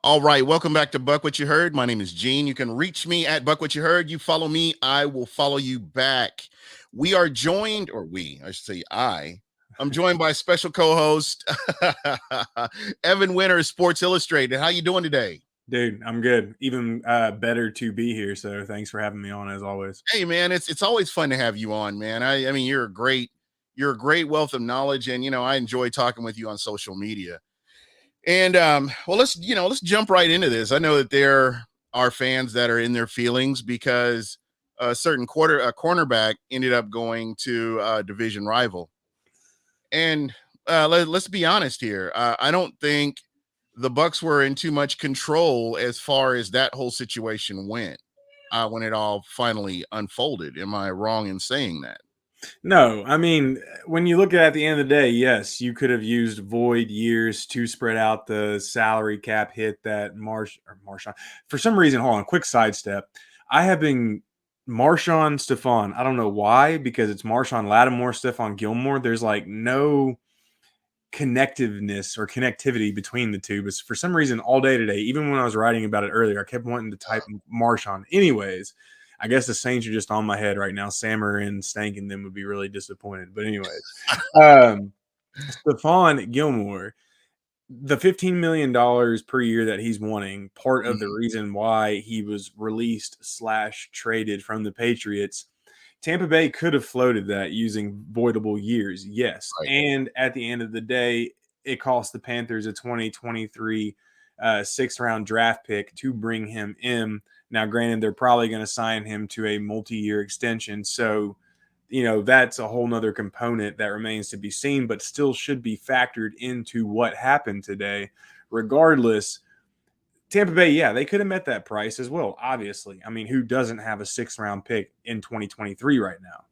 All right, welcome back to Buc What You Heard. My name is Gene. You can reach me at Buc What You Heard. You follow me, I will follow you back. We are joined, or I should say I'm joined by a special co-host, Evan Winter, Sports Illustrated. How you doing today? Dude, I'm good. Even better to be here. So thanks for having me on as always. Hey man, it's always fun to have you on, man. I mean you're a great wealth of knowledge, and I enjoy talking with you on social media. And well, let's jump right into this. I know that there are fans that are in their feelings because a certain cornerback ended up going to a division rival. And let's be honest here. I don't think the Bucks were in too much control as far as that whole situation went when it all finally unfolded. Am I wrong in saying that? No, I mean, when you look at the end of the day, yes, you could have used void years to spread out the salary cap hit that Marshawn. For some reason, hold on, quick sidestep. I have been Marshawn Stefan. I don't know why, because it's Marshawn Lattimore, Stefan Gilmore. There's like no connectiveness or connectivity between the two. But for some reason, all day today, even when I was writing about it earlier, I kept wanting to type Marshawn. Anyways, I guess the Saints are just on my head right now. Sammer and Stank and them would be really disappointed. But anyways, um, Stefan Gilmore, the $15 million per year that he's wanting, part of the Mhm. reason why he was released / traded from the Patriots. Tampa Bay could have floated that using voidable years, yes. Right. And at the end of the day, it cost the Panthers a 2023 sixth round draft pick to bring him in. Now, granted, they're probably going to sign him to a multi-year extension. So, that's a whole nother component that remains to be seen, but still should be factored into what happened today. Regardless, Tampa Bay, yeah, they could have met that price as well, obviously. I mean, who doesn't have a sixth round pick in 2023 right now?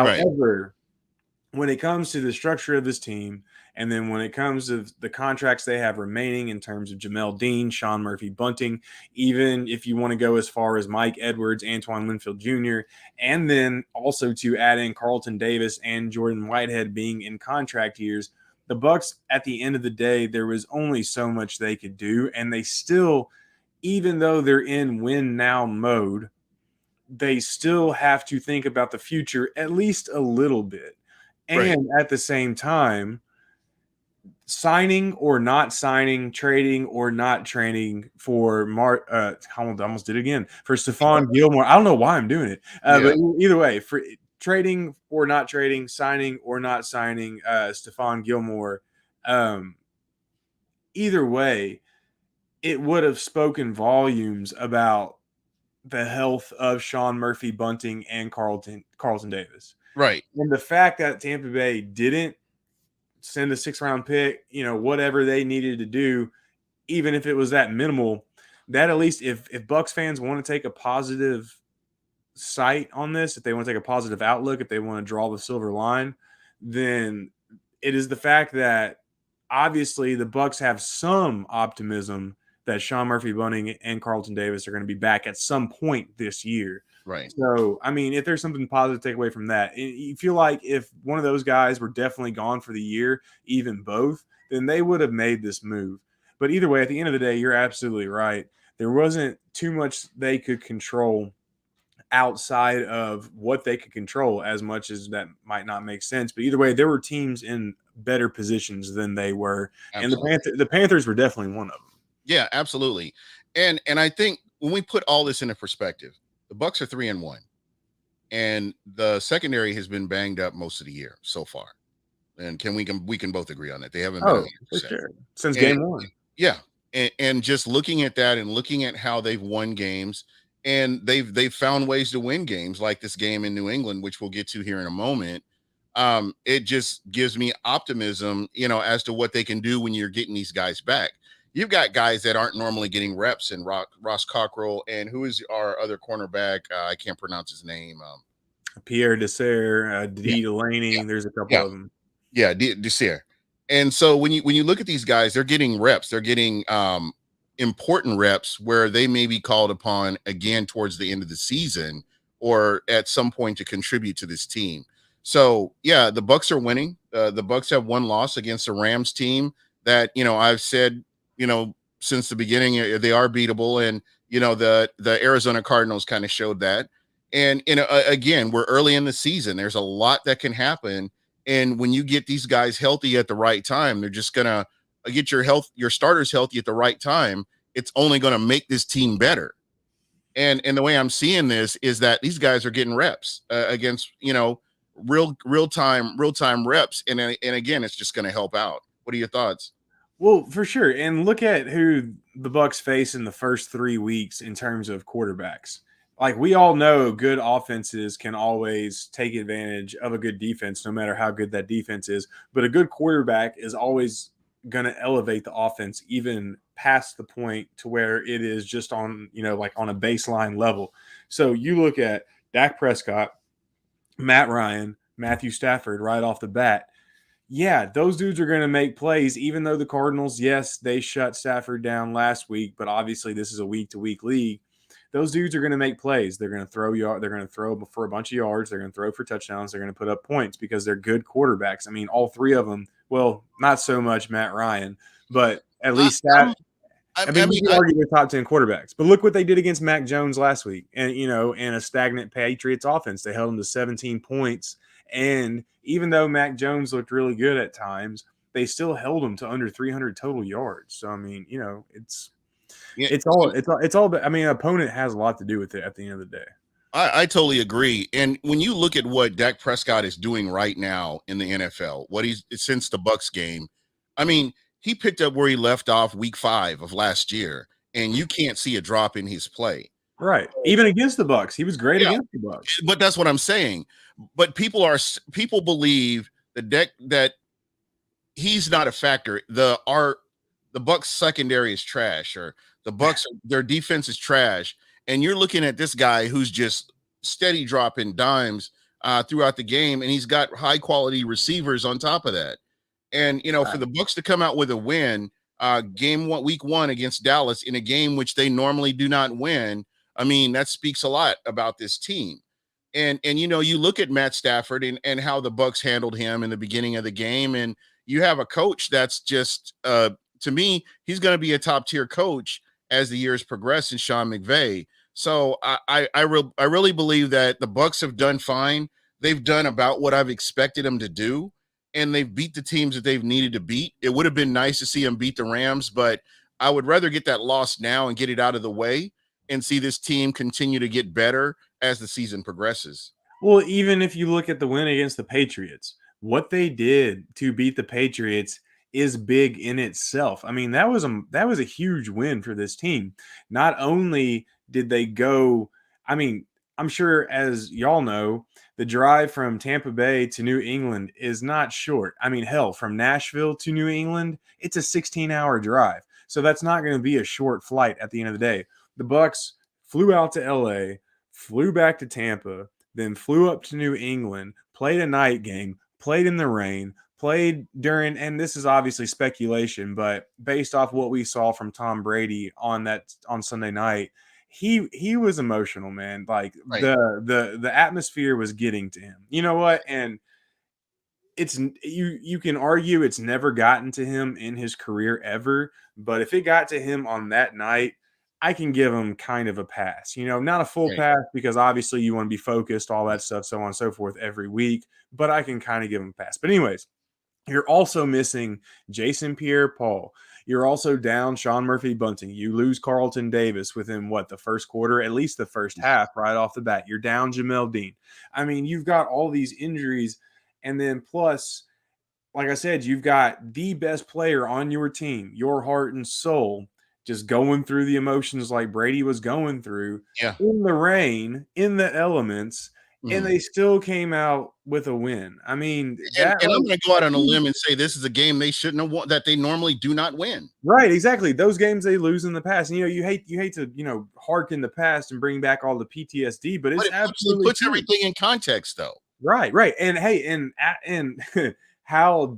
Right. However, when it comes to the structure of this team, and then when it comes to the contracts they have remaining in terms of Jamel Dean, Sean Murphy Bunting, even if you want to go as far as Mike Edwards, Antoine Winfield Jr., and then also to add in Carlton Davis and Jordan Whitehead being in contract years, the Bucks at the end of the day, there was only so much they could do, and they still, even though they're in win now mode, they still have to think about the future at least a little bit. Right. And at the same time, signing or not signing, trading or not trading for I almost did it again for Stefan Gilmore. I don't know why I'm doing it, Yeah. but either way, for trading or not trading, signing or not signing, Stefan Gilmore, um, either way, it would have spoken volumes about the health of Sean Murphy Bunting and Carlton Davis. Right. And the fact that Tampa Bay didn't send a 6th round pick, whatever they needed to do, even if it was that minimal, that at least if Bucks fans want to take a positive sight on this, if they want to take a positive outlook, if they want to draw the silver line, then it is the fact that obviously the Bucks have some optimism that Sean Murphy Bunting and Carlton Davis are going to be back at some point this year. Right. So, I mean, if there's something positive to take away from that, you feel like if one of those guys were definitely gone for the year, even both, then they would have made this move. But either way, at the end of the day, you're absolutely right. There wasn't too much they could control outside of what they could control, as much as that might not make sense. But either way, there were teams in better positions than they were, and Absolutely. the Panthers were definitely one of them. Yeah, absolutely. And I think when we put all this into perspective, the Bucks are 3-1, and the secondary has been banged up most of the year so far. And we can both agree on that. They haven't been Oh, for 100%. sure. Since And game one. yeah, and just looking at that and looking at how they've won games, and they've found ways to win games like this game in New England, which we'll get to here in a moment. It just gives me optimism, as to what they can do when you're getting these guys back. You've got guys that aren't normally getting reps, and Ross Cockrell, and who is our other cornerback? I can't pronounce his name. Pierre Desser, Yeah, D. Delaney, there's a couple yeah, of them. yeah, Desir. And so when you look at these guys, they're getting reps. They're getting important reps where they may be called upon again towards the end of the season or at some point to contribute to this team. So yeah, the Bucks are winning. The Bucks have one loss against a Rams team that I've said since the beginning. They are beatable, and the Arizona Cardinals kind of showed that. And again, we're early in the season. There's a lot that can happen, and when you get these guys healthy at the right time, they're just gonna get your starters healthy at the right time. It's only going to make this team better. And the way I'm seeing this is that these guys are getting reps against real time reps, and again, it's just going to help out. What are your thoughts? Well, for sure. And look at who the Bucks face in the first 3 weeks in terms of quarterbacks. Like, we all know good offenses can always take advantage of a good defense, no matter how good that defense is. But a good quarterback is always going to elevate the offense even past the point to where it is just on, like on a baseline level. So you look at Dak Prescott, Matt Ryan, Matthew Stafford right off the bat. Yeah, those dudes are going to make plays, even though the Cardinals, yes, they shut Stafford down last week, but obviously this is a week-to-week league. Those dudes are going to make plays. They're going to throw They're going to throw for a bunch of yards. They're going to throw for touchdowns. They're going to put up points because they're good quarterbacks. I mean, all three of them. Well, not so much Matt Ryan, but at least that. I mean, you can argue they're top 10 quarterbacks, but look what they did against Mac Jones last week, and in a stagnant Patriots offense, they held him to 17 points. And even though Mac Jones looked really good at times, they still held him to under 300 total yards. So I mean, it's all. I mean, an opponent has a lot to do with it at the end of the day. I totally agree. And when you look at what Dak Prescott is doing right now in the NFL, what he's since the Bucks game, I mean, he picked up where he left off week 5 of last year, and you can't see a drop in his play. Right. Even against the Bucks, he was great against the Bucks. But that's what I'm saying. But people believe that he's not a factor. The Bucks secondary is trash, or the Bucks their defense is trash, and you're looking at this guy who's just steady dropping dimes throughout the game, and he's got high quality receivers on top of that. And for the Bucks to come out with a win, week 1 against Dallas in a game which they normally do not win, I mean, that speaks a lot about this team. And you look at Matt Stafford and how the Bucks handled him in the beginning of the game, and you have a coach that's just to me, he's going to be a top tier coach as the years progress in Sean McVay. So I really believe that the Bucks have done fine. They've done about what I've expected them to do, and they've beat the teams that they've needed to beat. It would have been nice to see them beat the Rams, but I would rather get that loss now and get it out of the way and see this team continue to get better as the season progresses. Well, even if you look at the win against the Patriots, what they did to beat the Patriots is big in itself. I mean, that was a huge win for this team. Not only did they go, I mean, I'm sure, as y'all know, the drive from Tampa Bay to New England is not short. I mean, hell, from Nashville to New England, it's a 16-hour drive. So that's not going to be a short flight at the end of the day. The Bucks flew out to LA, flew back to Tampa, then flew up to New England, played a night game, played in the rain, played during, and this is obviously speculation, but based off what we saw from Tom Brady on Sunday night, he was emotional, man. Like, right. the atmosphere was getting to him. You know what? And it's you can argue it's never gotten to him in his career ever, but if it got to him on that night, I can give him kind of a pass. Not a full pass, because obviously you want to be focused, all that stuff, so on and so forth every week, but I can kind of give him a pass. But anyways, you're also missing Jason Pierre-Paul. You're also down Sean Murphy-Bunting. You lose Carlton Davis within the first quarter, at least the first half, right off the bat. You're down Jamel Dean. I mean, you've got all these injuries, and then plus, like I said, you've got the best player on your team, your heart and soul, just going through the emotions like Brady was going through in the rain, in the elements, and they still came out with a win. I mean, I'm going to go out on a limb and say this is a game they shouldn't have won, that they normally do not win. Right, exactly. Those games they lose in the past. And, you hate to harken the past and bring back all the PTSD, but it absolutely puts everything in context, though. Right. And hey, and how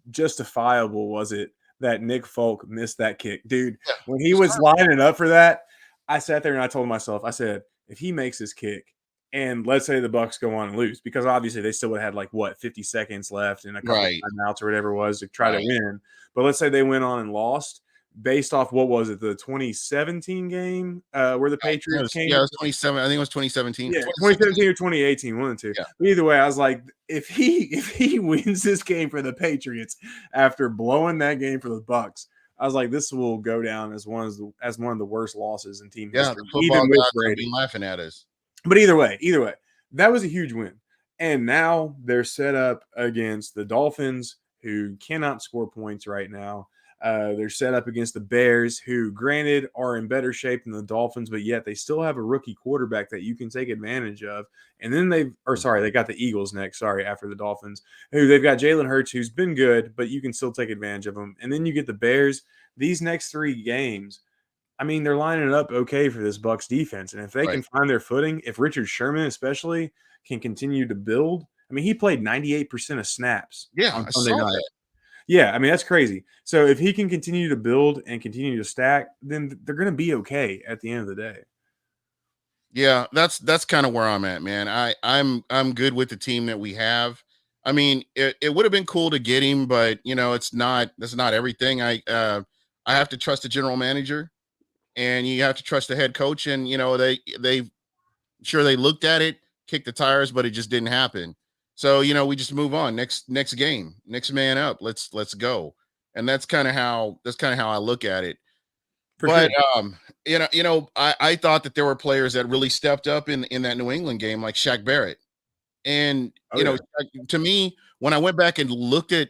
justifiable was it that Nick Folk missed that kick, dude? Yeah, when he was lining up for that, I sat there and I told myself, I said, if he makes this kick, and let's say the Bucks go on and lose, because obviously they still would have had 50 seconds left and a couple of timeouts or whatever it was to try to win. But let's say they went on and lost. based off what was it, the 2017 game where the Patriots came. Yeah, it was 27. I think it was 2017. Yeah, 2016. 2017 or 2018, one of the two. Yeah. But either way, I was like, if he wins this game for the Patriots after blowing that game for the Bucs, I was like, this will go down as one of the worst losses in team Yeah, history, the football even with gods will be Brady. laughing at us. But either way, that was a huge win. And now they're set up against the Dolphins, who cannot score points right now. They're set up against the Bears, who, granted, are in better shape than the Dolphins, but yet they still have a rookie quarterback that you can take advantage of. And then they got the Eagles next, after the Dolphins, who they've got Jalen Hurts, who's been good, but you can still take advantage of him. And then you get the Bears. These next three games, I mean, they're lining it up okay for this Bucs defense. And if they can find their footing, if Richard Sherman especially can continue to build, I mean, he played 98% of snaps Yeah, on I Sunday saw night. that. Yeah, I mean, that's crazy. So if he can continue to build and continue to stack, then they're going to be okay at the end of the day. Yeah, that's kind of where I'm at, man. I'm good with the team that we have. I mean, it would have been cool to get him, but that's not everything. I have to trust the general manager, and you have to trust the head coach. And they looked at it, kicked the tires, but it just didn't happen. So we just move on. Next game, next man up. Let's go. And that's kind of how I look at it. But I thought that there were players that really stepped up in that New England game, like Shaq Barrett. And to me, when I went back and looked at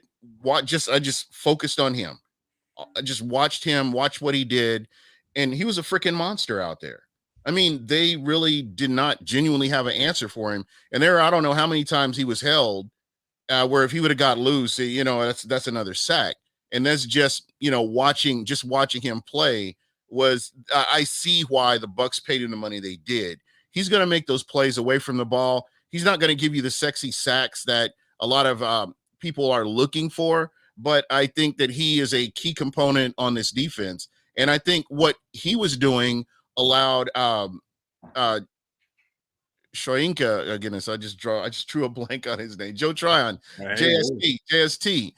I just focused on him. I just watched him, watch what he did, and he was a freaking monster out there. I mean, they really did not genuinely have an answer for him. And I don't know how many times he was held, where if he would have got loose, that's another sack. And that's just watching him play was I see why the Bucs paid him the money they did. He's going to make those plays away from the ball. He's not going to give you the sexy sacks that a lot of people are looking for, but I think that he is a key component on this defense. And I think what he was doing allowed Shoyinka, goodness, I just drew a blank on his name. Joe Tryon, JTS,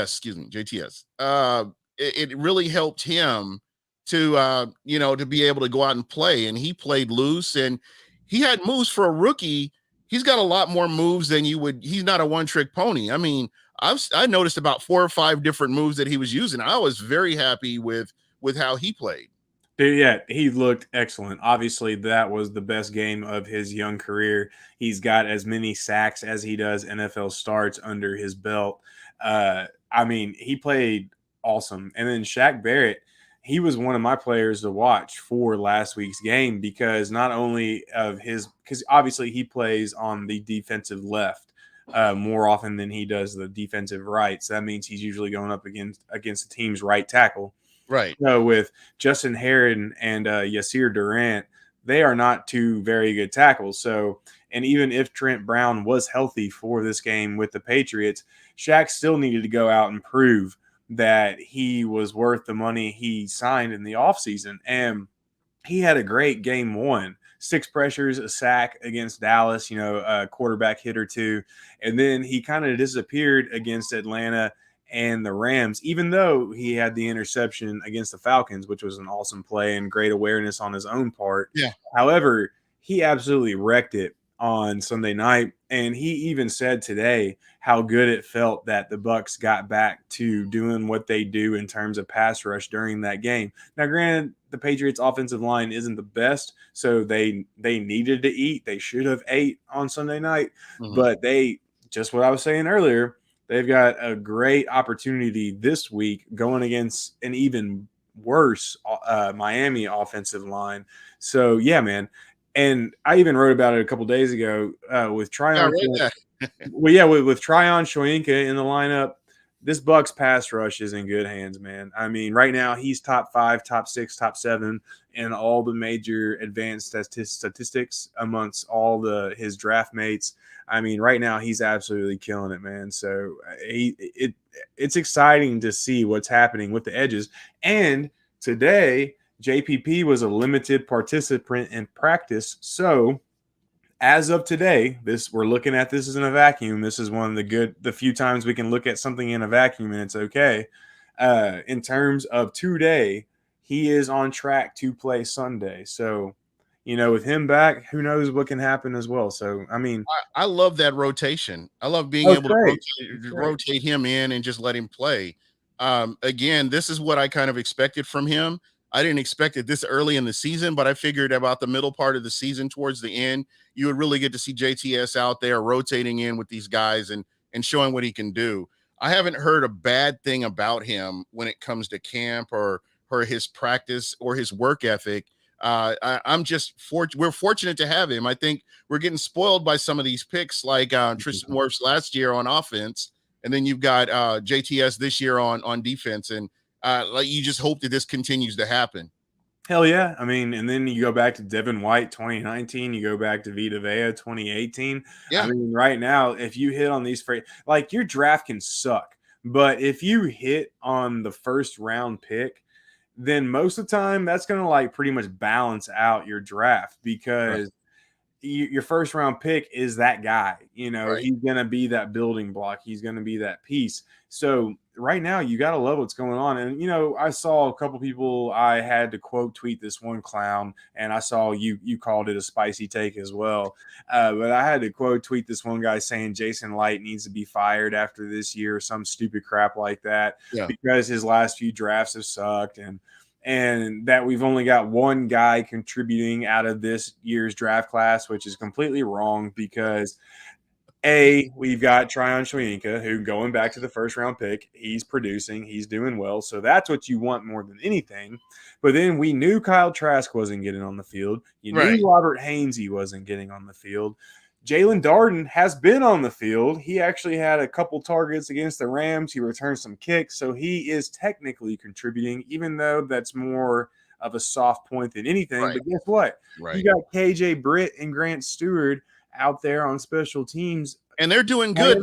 excuse me, JTS. It really helped him to to be able to go out and play, and he played loose, and he had moves for a rookie. He's got a lot more moves than you would. He's not a one-trick pony. I mean, I noticed about 4 or 5 different moves that he was using. I was very happy with how he played. Dude, yeah, he looked excellent. Obviously, that was the best game of his young career. He's got as many sacks as he does NFL starts under his belt. I mean, he played awesome. And then Shaq Barrett, he was one of my players to watch for last week's game because not only because obviously he plays on the defensive left more often than he does the defensive right. So that means he's usually going up against the team's right tackle. Right. With Justin Herron and Yasir Durant, they are not two very good tackles. So, and even if Trent Brown was healthy for this game with the Patriots, Shaq still needed to go out and prove that he was worth the money he signed in the offseason. And he had a great game one. 6 pressures, a sack against Dallas, a quarterback hit or two. And then he kind of disappeared against Atlanta and the Rams, even though he had the interception against the Falcons, which was an awesome play and great awareness on his own part. Yeah. However, he absolutely wrecked it on Sunday night. And he even said today how good it felt that the Bucs got back to doing what they do in terms of pass rush during that game. Now, granted, the Patriots offensive line isn't the best, so they needed to eat. They should have ate on Sunday night, but they, just what I was saying earlier, they've got a great opportunity this week going against an even worse Miami offensive line. So, yeah, man. And I even wrote about it a couple days ago with Tryon. With Tryon Shoyinka in the lineup, this Bucs pass rush is in good hands, man. I mean, right now he's top 5, top 6, top 7 in all the major advanced statistics amongst all his draft mates. I mean, right now he's absolutely killing it, man. So it's exciting to see what's happening with the edges. And today, JPP was a limited participant in practice. So as of today, we're looking at this as in a vacuum. This is one of the few times we can look at something in a vacuum and it's okay. In terms of today, he is on track to play Sunday. So, with him back, who knows what can happen as well. So, I mean, I love that rotation. I love being oh, it's able to great. It's great. rotate him in and just let him play. Again, this is what I kind of expected from him. I didn't expect it this early in the season, but I figured about the middle part of the season towards the end, you would really get to see JTS out there rotating in with these guys and showing what he can do. I haven't heard a bad thing about him when it comes to camp or his practice or his work ethic. I'm just we're fortunate to have him. I think we're getting spoiled by some of these picks, like Tristan Wirfs last year on offense, and then you've got JTS this year on defense, and like you just hope that this continues to happen. Hell yeah. I mean, and then you go back to Devin White 2019, you go back to Vita Vea 2018. I Yeah, mean, right now, if you hit on these, like your draft can suck, but if you hit on the first round pick, then most of the time that's going to like pretty much balance out your draft right, because your first round pick is that guy. right. He's going to be that building block. He's going to be that piece. So right now, you got to love what's going on. And I saw a couple people. I had to quote tweet this one clown, and I saw you called it a spicy take as well. But I had to quote tweet this one guy saying Jason Light needs to be fired after this year, or some stupid crap like that, Yeah, because his last few drafts have sucked and that we've only got one guy contributing out of this year's draft class, which is completely wrong because we've got Tryon Shoyinka, who going back to the first round pick, he's producing, he's doing well. So that's what you want more than anything. But then we knew Kyle Trask wasn't getting on the field. You right. knew Robert Hainsey wasn't getting on the field. Jalen Darden has been on the field. He actually had a couple targets against the Rams. He returned some kicks. So he is technically contributing, even though that's more of a soft point than anything. Right, But guess what? You right. got KJ Britt and Grant Stewart out there on special teams And they're doing good.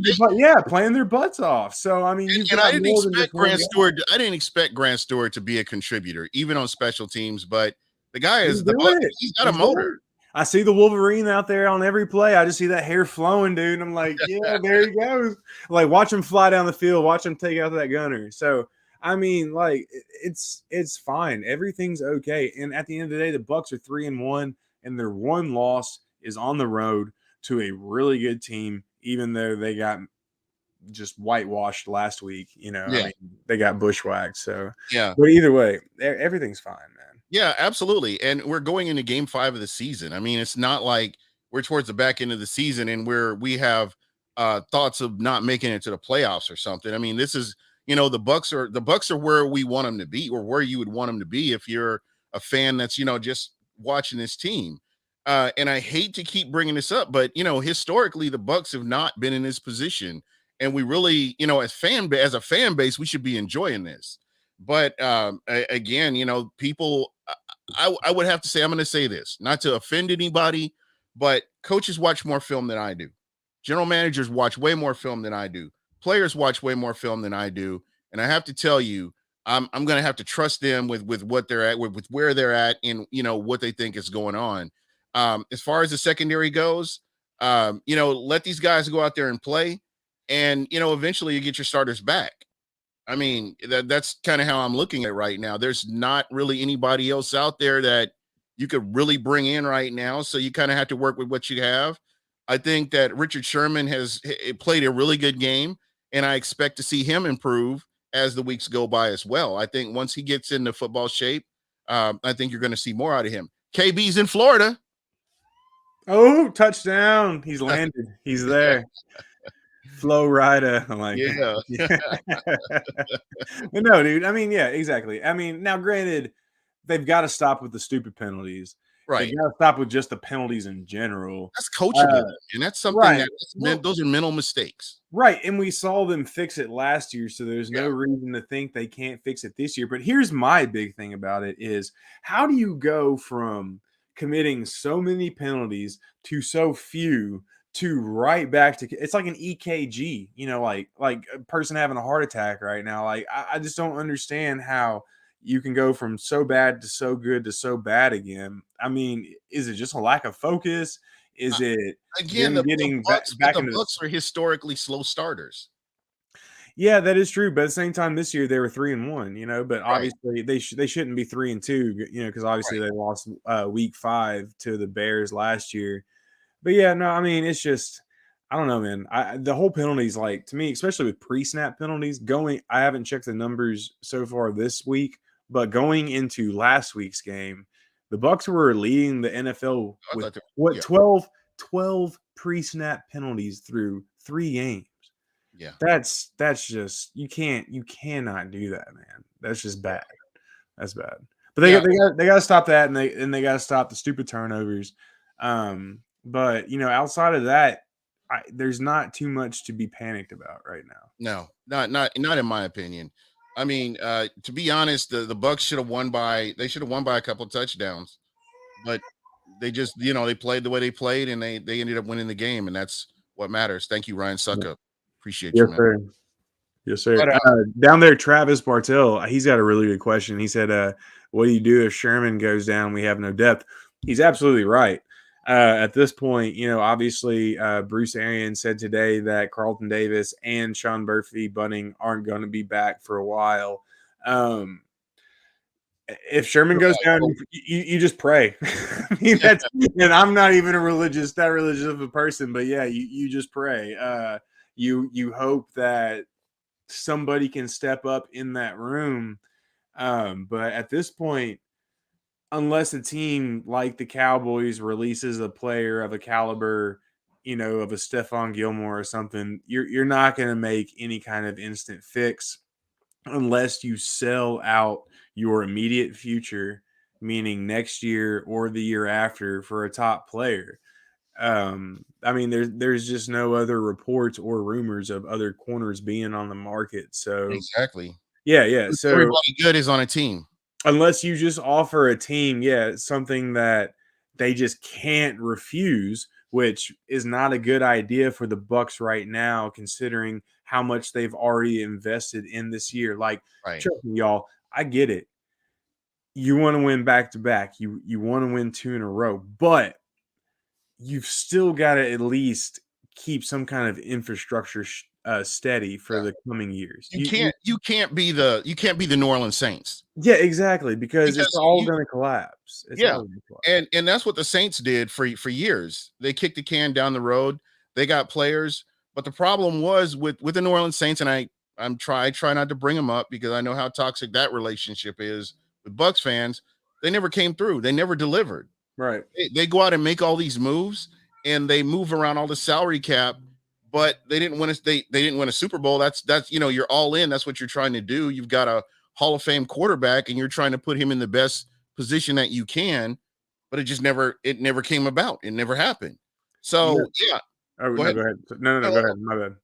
playing their butts off. So I mean, you've And I got didn't more than just expect one Grant guy. Stewart. I didn't expect Grant Stewart to be a contributor, even on special teams. But the guy He's is the doing it. he's got a He's doing motor. it. I see the Wolverine out there on every play. I just see that hair flowing, dude. And I'm like, yeah, there he goes. Like, watch him fly down the field. Watch him take out that gunner. So, I mean, like, it's fine. Everything's okay. And at the end of the day, the Bucs are 3-1, and their one loss is on the road to a really good team, even though they got just whitewashed last week. I Yeah, mean, they got bushwhacked. So, yeah. but either way, everything's fine, man. Yeah, absolutely. And we're going into game 5 of the season. I mean, it's not like we're towards the back end of the season and we have thoughts of not making it to the playoffs or something. I mean, this is, the Bucks are where we want them to be, or where you would want them to be if you're a fan that's, just watching this team. And I hate to keep bringing this up, but historically the Bucks have not been in this position, and we really, as a fan base, we should be enjoying this. But again, people, I would have to say, I'm going to say this, not to offend anybody, but coaches watch more film than I do. General managers watch way more film than I do. Players watch way more film than I do. And I have to tell you, I'm going to have to trust them with what they're at, with where they're at, and what they think is going on. As far as the secondary goes, let these guys go out there and play, and eventually you get your starters back. I mean, that's kind of how I'm looking at it right now. There's not really anybody else out there that you could really bring in right now. So you kind of have to work with what you have. I think that Richard Sherman has played a really good game, and I expect to see him improve as the weeks go by as well. I think once he gets into football shape, I think you're going to see more out of him. KB's in Florida. Oh, touchdown. He's landed. He's there. Flow rider. I'm like, Yeah. yeah. But no, dude. I mean, yeah, exactly. I mean, now granted, they've got to stop with the stupid penalties. They Right. got to stop with just the penalties in general. That's Uh, coachable. And that's something right. that's Well, those are mental mistakes. right. And we saw them fix it last year. So there's no Yeah. reason to think they can't fix it this year. But here's my big thing about it is how do you go from committing so many penalties to so few to right back to it's like an EKG, like a person having a heart attack right now. Like I just don't understand how you can go from so bad to so good to so bad again. I mean, is it just a lack of focus? Is it Again, them the getting Bucks, but back the into Bucks are historically slow starters. Yeah, that is true. But at the same time, this year they were 3-1. But Right, obviously they shouldn't be 3-2. Because obviously right. they lost week 5 to the Bears last year. But yeah, no, I mean it's just I don't know, man. The whole penalties, like to me, especially with pre-snap penalties, I haven't checked the numbers so far this week, but going into last week's game, the Bucs were leading the NFL I with thought, what yeah, 12 pre-snap penalties through 3 games. yeah, That's just you cannot do that, man. That's just yeah, bad. That's bad. But yeah. they got to stop that, and they got to stop the stupid turnovers. But outside of that, there's not too much to be panicked about right now. No, not in my opinion. I mean, to be honest, the Bucks should have won by a couple of touchdowns, but they just they played the way they played, and they ended up winning the game, and that's what matters. Thank you, Ryan Suckup. Appreciate you, Yes, man. sir. Yes, sir. But Down there, Travis Bartell, he's got a really good question. He said, what do you do if Sherman goes down? We have no depth. He's absolutely right. At this point, obviously, Bruce Arians said today that Carlton Davis and Sean Murphy Bunting aren't going to be back for a while. Um, if Sherman goes down, you just pray. I mean, yeah, and I'm not even that religious of a person, but yeah, you just pray. You hope that somebody can step up in that room. But at this point, unless a team like the Cowboys releases a player of a caliber, of a Stefan Gilmore or something, you're not going to make any kind of instant fix unless you sell out your immediate future, meaning next year or the year after for a top player. I mean, there's just no other reports or rumors of other corners being on the market. So exactly. yeah. So Everybody good is on a team. unless you just offer a team, something that they just can't refuse, which is not a good idea for the Bucks right now, considering how much they've already invested in this year. Like, Right. trust me, y'all, I get it. You want to win back to back. You want to win 2 in a row, but you've still got to at least keep some kind of infrastructure steady for Yeah. the coming years. You can't be the New Orleans Saints Yeah, exactly, because it's because all you going to collapse. It's yeah. all going to collapse. And that's what the Saints did for years. They kicked the can down the road. They got players, but the problem was with the New Orleans Saints, and I try not to bring them up because I know how toxic that relationship is with Bucks fans. They never came through. They never delivered. Right. They go out and make all these moves, and they move around all the salary cap, but they didn't win a Super Bowl. That's you're all in. That's what you're trying to do. You've got a Hall of Fame quarterback, and you're trying to put him in the best position that you can, but it never came about. It never happened. Yeah. So yeah, Oh, go no, ahead. go ahead. No, No, go ahead. My bad.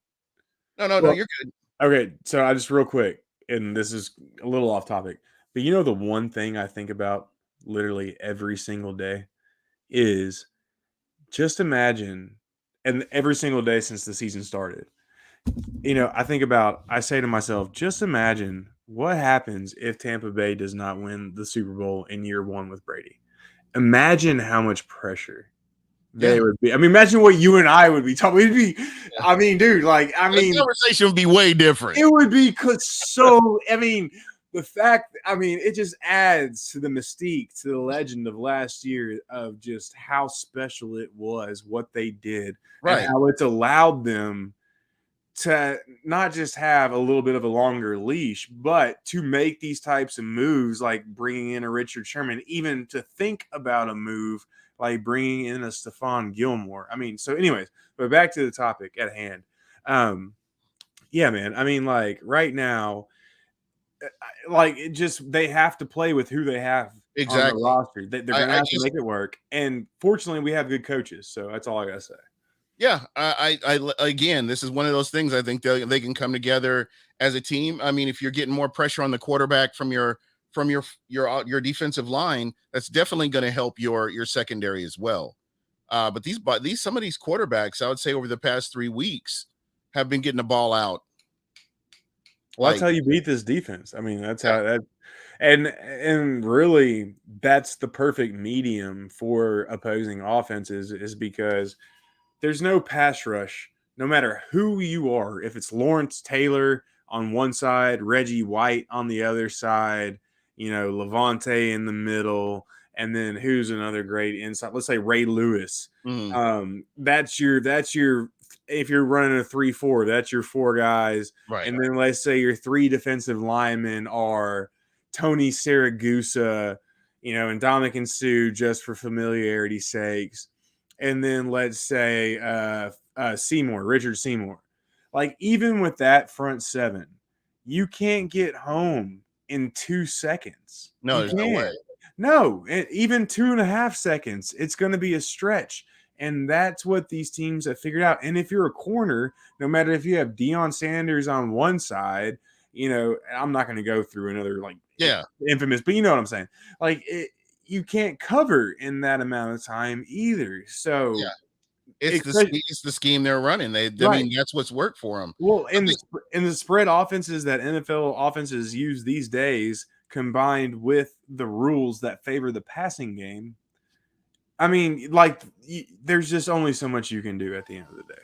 no, Well, you're good. okay, so I just real quick, and this is a little off topic, but the one thing I think about literally every single day is just imagine, and every single day since the season started, I say to myself, just imagine what happens if Tampa Bay does not win the Super Bowl in year 1 with Brady. Imagine how much pressure they Yeah, would be. I mean, imagine what you and I would be talking. We'd be, yeah. I mean, dude, The conversation would be way different. it would be I mean, it just adds to the mystique, to the legend of last year of just how special it was, what they did, and Right. how it's allowed them to not just have a little bit of a longer leash, but to make these types of moves, like bringing in a Richard Sherman, even to think about a move like bringing in a Stefan Gilmore. I mean, so anyways, but back to the topic at hand. Um, yeah, man. I mean, like right now, like it just they have to play with who they have on the Exactly. roster. They're I, going to I have to just make it work. And fortunately, we have good coaches. So that's all I got to say. Yeah, again, this is one of those things. I think they can come together as a team. I mean, if you're getting more pressure on the quarterback from your defensive line, that's definitely going to help your secondary as well. But some of these quarterbacks, I would say over the past 3 weeks, have been getting the ball out. Well, that's Like, how you beat this defense. I mean, that's yeah, how that, and really, that's the perfect medium for opposing offenses, is because there's no pass rush, no matter who you are. If it's Lawrence Taylor on one side, Reggie White on the other side, Levante in the middle, and then who's another great inside? Let's say Ray Lewis. Mhm. That's your if you're running a 3-4, that's your four guys. Right. And then let's say your three defensive linemen are Tony Siragusa, and Dominic Sue, just for familiarity's sakes. And then let's say Seymour, Richard Seymour. Like, even with that front seven, you can't get home in 2 seconds. No, You there's no way. can't. No, even 2.5 seconds, it's going to be a stretch. And that's what these teams have figured out. And if you're a corner, no matter if you have Deion Sanders on one side, I'm not going to go through another Yeah. infamous, but you know what I'm saying. Like, you can't cover in that amount of time either. So Yeah. It's the scheme they're running. I mean, that's what's worked for them. Well, in the spread offenses that NFL offenses use these days, combined with the rules that favor the passing game, I mean, there's just only so much you can do at the end of the day.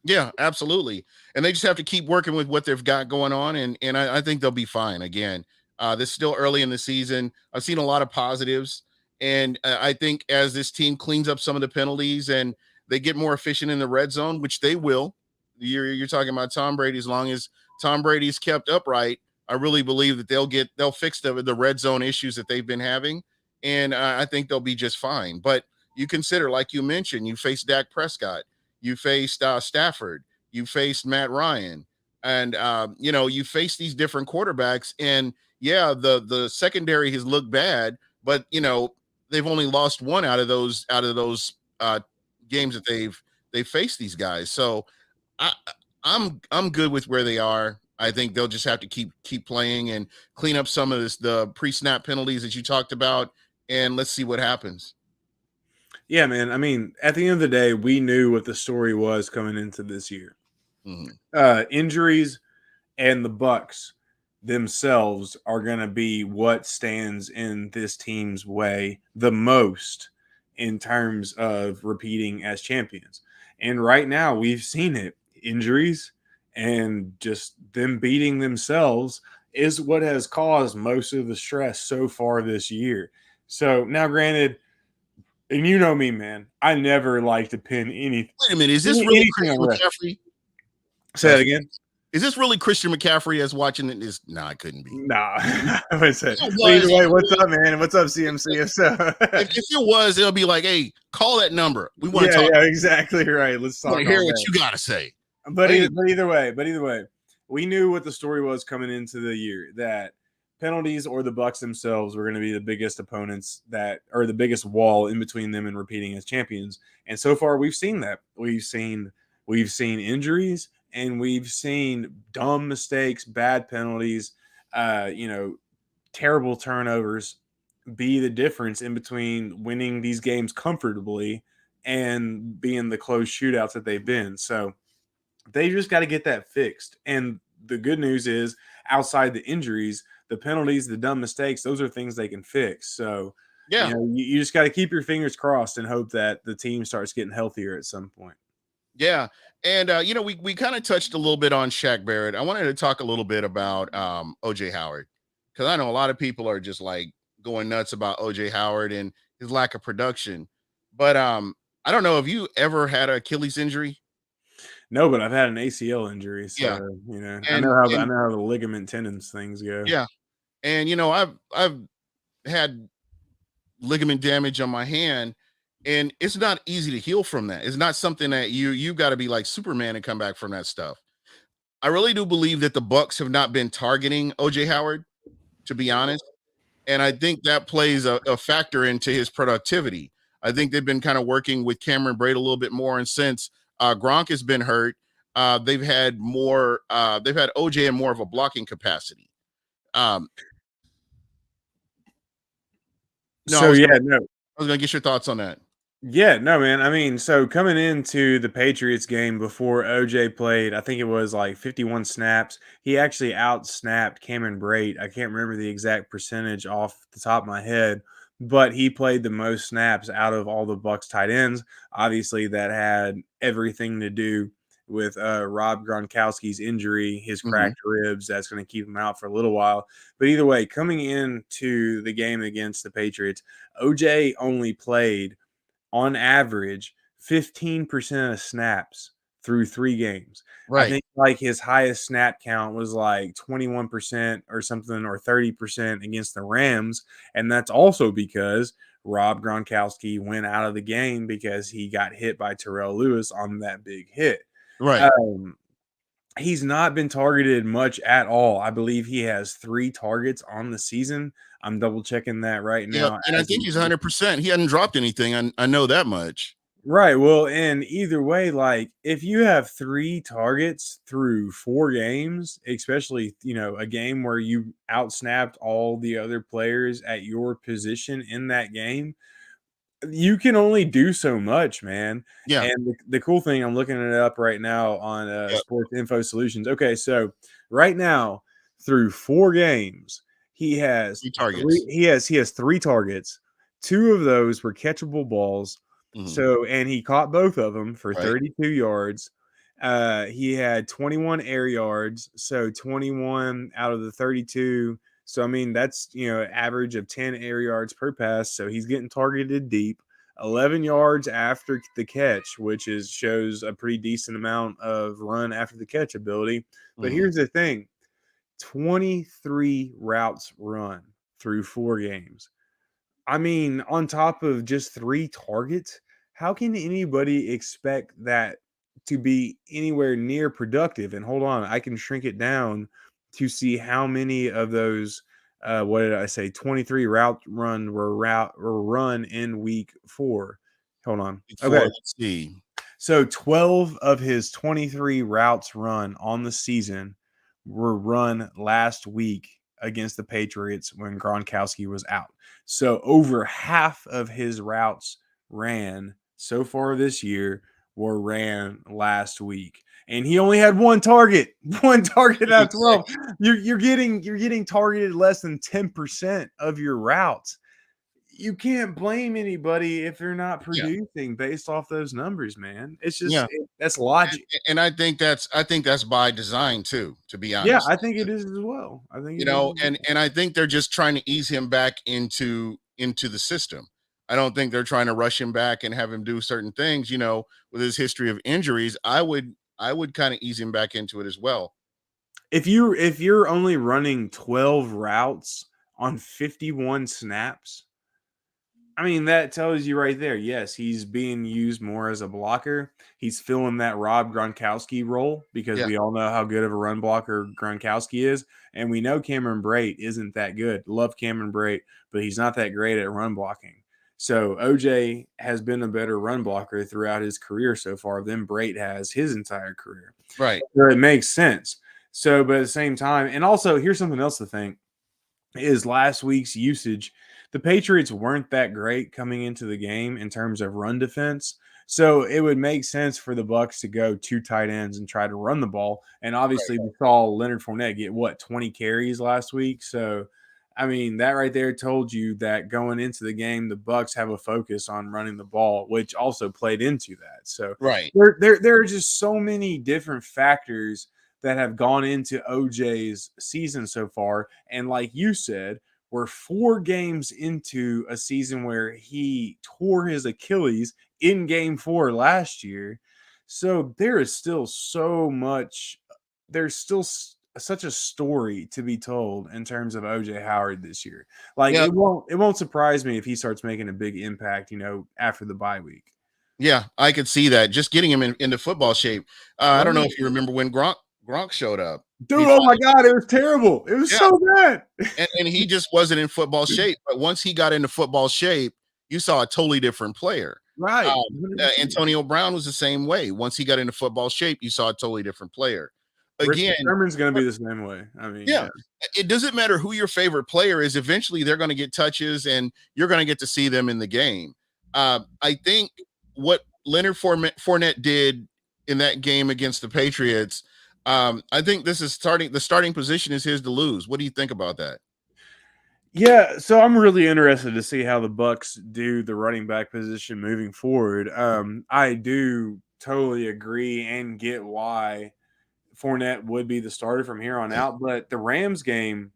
Yeah, absolutely. And they just have to keep working with what they've got going on. And I think they'll be fine. Again, this is still early in the season. I've seen a lot of positives. And I think as this team cleans up some of the penalties and they get more efficient in the red zone, which they will, you're talking about Tom Brady, as long as Tom Brady's kept upright, I really believe that they'll fix the red zone issues that they've been having. And I think they'll be just fine. But you consider, like you mentioned, you face Dak Prescott. You faced Stafford. You faced Matt Ryan, and you face these different quarterbacks. And yeah, the secondary has looked bad, but they've only lost one out of those games that they've faced these guys. So I'm good with where they are. I think they'll just have to keep playing and clean up some of the pre-snap penalties that you talked about, and let's see what happens. Yeah, man. I mean, at the end of the day, we knew what the story was coming into this year. Mm-hmm. Injuries and the Bucs themselves are going to be what stands in this team's way the most in terms of repeating as champions. And right now, we've seen it. Injuries and just them beating themselves is what has caused most of the stress so far this year. So now, granted, and you know me, man, I never like to pin anything. Wait a minute, is this really Christian McCaffrey? Say that again. Is this really Christian McCaffrey as watching it? No, it couldn't be. Nah. Either way, what's up, man? What's up, CMC? If it was, it'll be like, hey, call that number. We want to talk. Yeah, exactly right. Let's talk. I want to hear what you got to say. But either way, we knew what the story was coming into the year, that penalties or the Bucs themselves were going to be the biggest opponents or the biggest wall in between them and repeating as champions. And so far, we've seen that. We've seen injuries. And we've seen dumb mistakes, bad penalties, terrible turnovers be the difference in between winning these games comfortably and being the close shootouts that they've been. So they just got to get that fixed. And the good news is, outside the injuries, the penalties, the dumb mistakes, those are things they can fix. So, yeah, you just got to keep your fingers crossed and hope that the team starts getting healthier at some point. Yeah. And, we kind of touched a little bit on Shaq Barrett. I wanted to talk a little bit about OJ Howard, because I know a lot of people are just like going nuts about OJ Howard and his lack of production. But I don't know. Have you ever had an Achilles injury? No, but I've had an ACL injury. So, yeah. I know how the ligament tendons things go. Yeah. And, I've had ligament damage on my hand. And it's not easy to heal from that. It's not something that you got to be like Superman and come back from that stuff. I really do believe that the Bucs have not been targeting OJ Howard, to be honest. And I think that plays a factor into his productivity. I think they've been kind of working with Cameron Braid a little bit more. And since Gronk has been hurt, they've had OJ in more of a blocking capacity. I was going to get your thoughts on that. Yeah, no, man. I mean, so coming into the Patriots game before OJ played, I think it was like 51 snaps. He actually out-snapped Cameron Brate. I can't remember the exact percentage off the top of my head, but he played the most snaps out of all the Bucs tight ends. Obviously, that had everything to do with Rob Gronkowski's injury, his Mhm. cracked ribs. That's going to keep him out for a little while. But either way, coming into the game against the Patriots, OJ only played on average 15% of snaps through 3 games. I Right. think like his highest snap count was like 21% or something, or 30% against the Rams. And that's also because Rob Gronkowski went out of the game because he got hit by Terrell Lewis on that big hit. Right. Um, he's not been targeted much at all. I believe he has 3 targets on the season. I'm double checking that right Yep. now And I as think we he's 100%. He hadn't dropped anything. I know that much. right. Well, and either way, like if you have 3 targets through 4 games, especially, a game where you outsnapped all the other players at your position in that game, you can only do so much, man. Yeah. And the cool thing, I'm looking it up right now on Yep. Sports Info Solutions. Okay, so right now through 4 games, he has Three three. targets. He has 3 targets. 2 of those were catchable balls. Mhm. So, and he caught both of them for Right. 32 yards. He had 21 air yards. So 21 out of the 32. So I mean that's average of 10 air yards per pass. So he's getting targeted deep. 11 yards after the catch, which shows a pretty decent amount of run after the catch ability. But Mhm. here's the thing: 23 routes run through 4 games. I mean, on top of just 3 targets, how can anybody expect that to be anywhere near productive? And hold on, I can shrink it down to see how many of those. What did I say? 23 were run in week 4. Hold on. Before, Okay, let's see. so 12 of his 23 routes run on the season were run last week against the Patriots when Gronkowski was out. So over half of his routes ran so far this year were ran last week. And he only had 1 target. 1 target out of 12. You're getting targeted less than 10% of your routes. You can't blame anybody if they're not Yeah. producing based off those numbers, man. It's just Yeah. that's And, logic. and I think that's by design too, to be Yeah, honest. I think it is as well. I think You it is know, as and well. and I think they're just trying to ease him back into the system. I don't think they're trying to rush him back and have him do certain things, with his history of injuries. I would kind of ease him back into it as well. If you're only running 12 routes on 51 snaps, I mean, that tells you right there. Yes, he's being used more as a blocker. He's filling that Rob Gronkowski role because Yeah. we all know how good of a run blocker Gronkowski is. And we know Cameron Brate isn't that good. Love Cameron Brate, but he's not that great at run blocking. So OJ has been a better run blocker throughout his career so far than Brate has his entire career. Right. So it makes sense. So, but at the same time, and also here's something else to think is last week's usage. The Patriots weren't that great coming into the game in terms of run defense. So it would make sense for the Bucs to go 2 tight ends and try to run the ball. And Right. obviously we saw Leonard Fournette get 20 carries last week. So I mean, that right there told you that going into the game, the Bucs have a focus on running the ball, which also played into that. So Right. there are just so many different factors that have gone into OJ's season so far. And like you said, we're 4 games into a season where he tore his Achilles in game 4 last year. So there is still so much, there's still such a story to be told in terms of OJ Howard this year. Like Yeah. it won't surprise me if he starts making a big impact, after the bye week. Yeah. I could see that. Just getting him into football shape. I don't know Right. if you remember when Gronk showed up. He Dude, oh my finally, God, it was terrible. It was yeah. so bad. And he just wasn't in football shape. But once he got into football shape, you saw a totally different player. Right. 100%. Antonio Brown was the same way. Once he got into football shape, you saw a totally different player. Richard Again, Sherman's going to be the same way. I mean, yeah, yeah. it doesn't matter who your favorite player is. Eventually, they're going to get touches, and you're going to get to see them in the game. I think what Leonard Fournette did in that game against the Patriots. I think this is starting. The starting position is his to lose. What do you think about that? Yeah, so I'm really interested to see how the Bucks do the running back position moving forward. I do totally agree and get why Fournette would be the starter from here on Right. out. But the Rams game,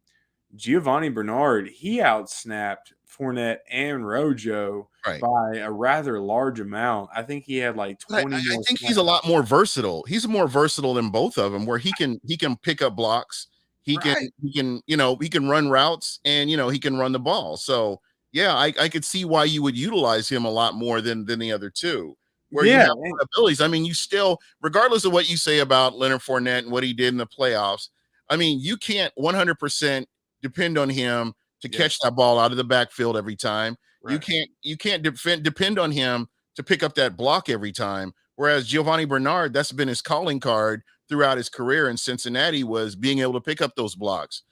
Giovanni Bernard, he outsnapped Fournette and Rojo Right. by a rather large amount. I think he had like But 20 I more think he's snaps. a lot more versatile. He's more versatile than both of them, where he can pick up blocks. Right. He can run routes, and he can run the ball. So yeah, I could see why you would utilize him a lot more than the other two. Where you Yeah. have a lot of abilities. I mean, you still, regardless of what you say about Leonard Fournette and what he did in the playoffs, I mean, you can't 100% depend on him to catch that ball out of the backfield every time. Right. You can't depend on him to pick up that block every time. Whereas Giovanni Bernard, that's been his calling card throughout his career in Cincinnati, was being able to pick up those blocks,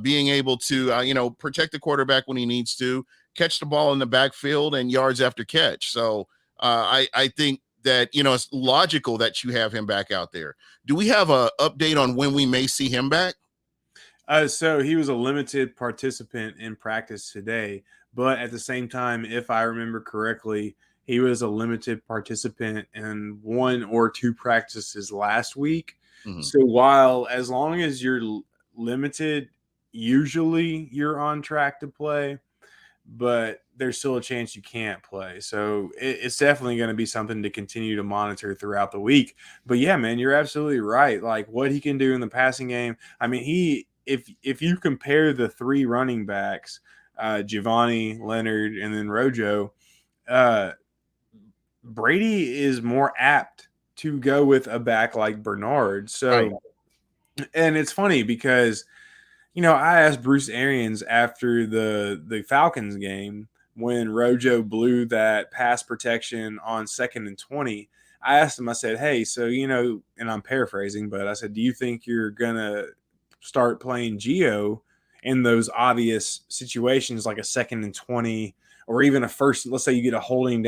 being able to, protect the quarterback when he needs to, catch the ball in the backfield and yards after catch. So I think that, it's logical that you have him back out there. Do we have a update on when we may see him back? So he was a limited participant in practice today, but at the same time, if I remember correctly, he was a limited participant in 1 or 2 practices last week. Mhm. So as long as you're limited, usually you're on track to play, but there's still a chance you can't play. So it's definitely going to be something to continue to monitor throughout the week. But yeah, man, you're absolutely right. Like what he can do in the passing game. I mean, if you compare the 3 running backs, Giovanni, Leonard, and then Rojo, Brady is more apt to go with a back like Bernard. Right. So, and it's funny because I asked Bruce Arians after the Falcons game when Rojo blew that pass protection on 2nd and 20. I asked him, I said, hey, so, and I'm paraphrasing, but I said, do you think you're going to start playing Gio in those obvious situations like a 2nd and 20 or even a first, let's say you get a holding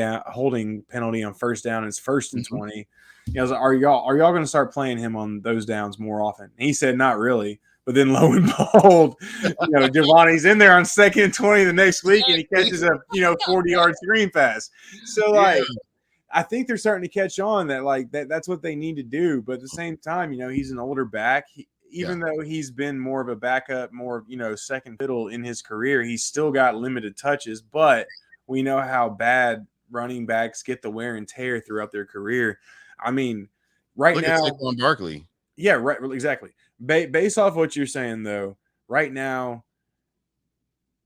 penalty on first down and it's 1st and 20. I was like, are y'all going to start playing him on those downs more often? And he said, not really. But then lo and behold, Giovanni's in there on 2nd and 20 the next week, and he catches a 40-yard screen pass. So I think they're starting to catch on that that's what they need to do. But at the same time, he's an older back. Even though he's been more of a backup, more second fiddle in his career, he's still got limited touches. But we know how bad running backs get the wear and tear throughout their career. I mean, Look now, at Saquon Barkley. Yeah, right, exactly. Based off what you're saying, though, right now,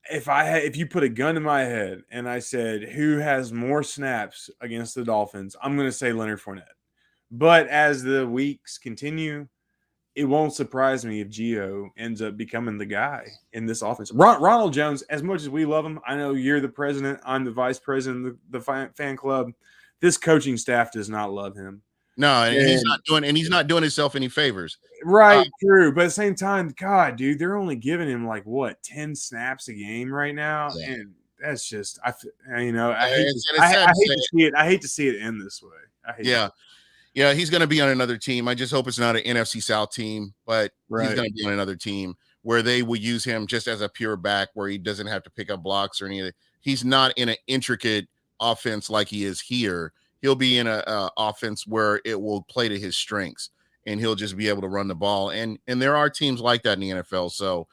if you put a gun to my head and I said who has more snaps against the Dolphins, I'm going to say Leonard Fournette. But as the weeks continue, it won't surprise me if Gio ends up becoming the guy in this offense. Ronald Jones, as much as we love him, I know you're the president, I'm the vice president of the fan club. This coaching staff does not love him. No, and he's not doing himself any favors. Right, true. But at the same time, God, dude, they're only giving him 10 snaps a game right now, and that's just I hate to see it. I hate to see it end this way. Yeah, he's going to be on another team. I just hope it's not an NFC South team, but he's going to be on another team where they will use him just as a pure back, where he doesn't have to pick up blocks or anything. He's not in an intricate offense like he is here. He'll be in a offense where it will play to his strengths, and he'll just be able to run the ball. And there are teams like that in the NFL. So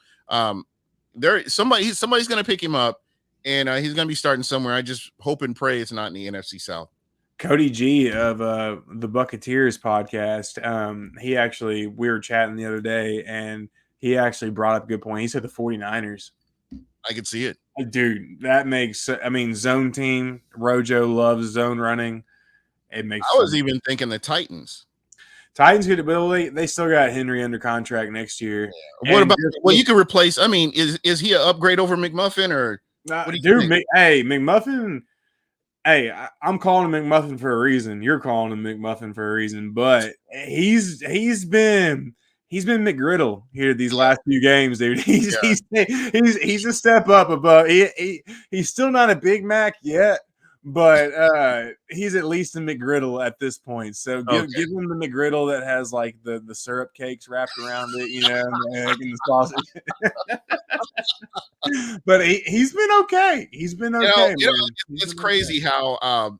somebody's going to pick him up, and he's going to be starting somewhere. I just hope and pray it's not in the NFC South. Cody G of the Buccateers podcast, we were chatting the other day, and he actually brought up a good point. He said the 49ers. I could see it. Dude, that makes zone team. Rojo loves zone running. It makes I was even thinking the Titans. Titans could ability. They still got Henry under contract next year. Yeah. What about you could replace? I mean, is he an upgrade over McMuffin or McMuffin? Hey, I'm calling him McMuffin for a reason. You're calling him McMuffin for a reason, but he's been McGriddle here these last few games, dude. He's a step up above. He's still not a Big Mac yet, but he's at least a McGriddle at this point. So give him the McGriddle that has the syrup cakes wrapped around it, and the egg and the sausage. But he's been okay. He's been okay. It's crazy how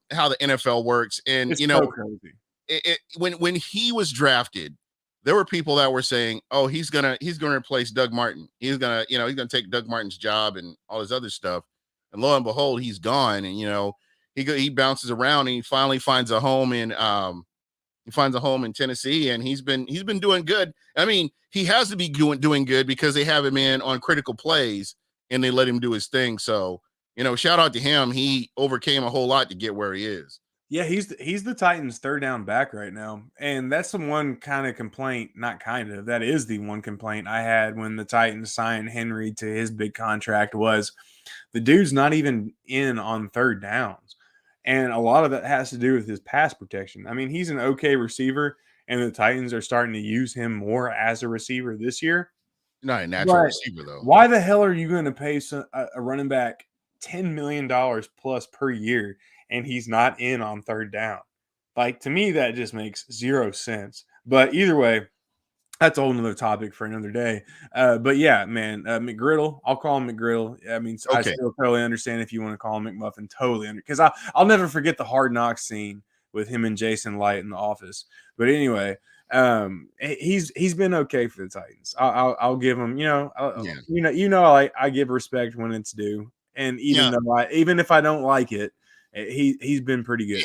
the NFL works, and it's so crazy. when he was drafted, there were people that were saying, "Oh, he's gonna replace Doug Martin. He's gonna take Doug Martin's job and all this other stuff." And lo and behold, he's gone. And he bounces around and he finally finds a home in Tennessee, and he's been doing good. I mean, he has to be doing good because they have him in on critical plays and they let him do his thing. So shout out to him. He overcame a whole lot to get where he is. Yeah, he's the Titans' third down back right now, and that's the one kind of complaint. Not kind of. That is the one complaint I had when the Titans signed Henry to his big contract was the dude's not even in on third downs, and a lot of that has to do with his pass protection. I mean, he's an okay receiver, and the Titans are starting to use him more as a receiver this year. Not a natural receiver though. Why the hell are you going to pay a running back $10 million plus per year? And he's not in on third down? Like, to me, that just makes zero sense. But either way, that's a whole nother topic for another day. But yeah, man, McGriddle, I'll call him McGriddle. I mean, okay. I still totally understand if you want to call him McMuffin. Totally, because I'll never forget the Hard Knocks scene with him and Jason Light in the office. But anyway, he's been okay for the Titans. I'll give him, I give respect when it's due, and even if I don't like it, he's been pretty good.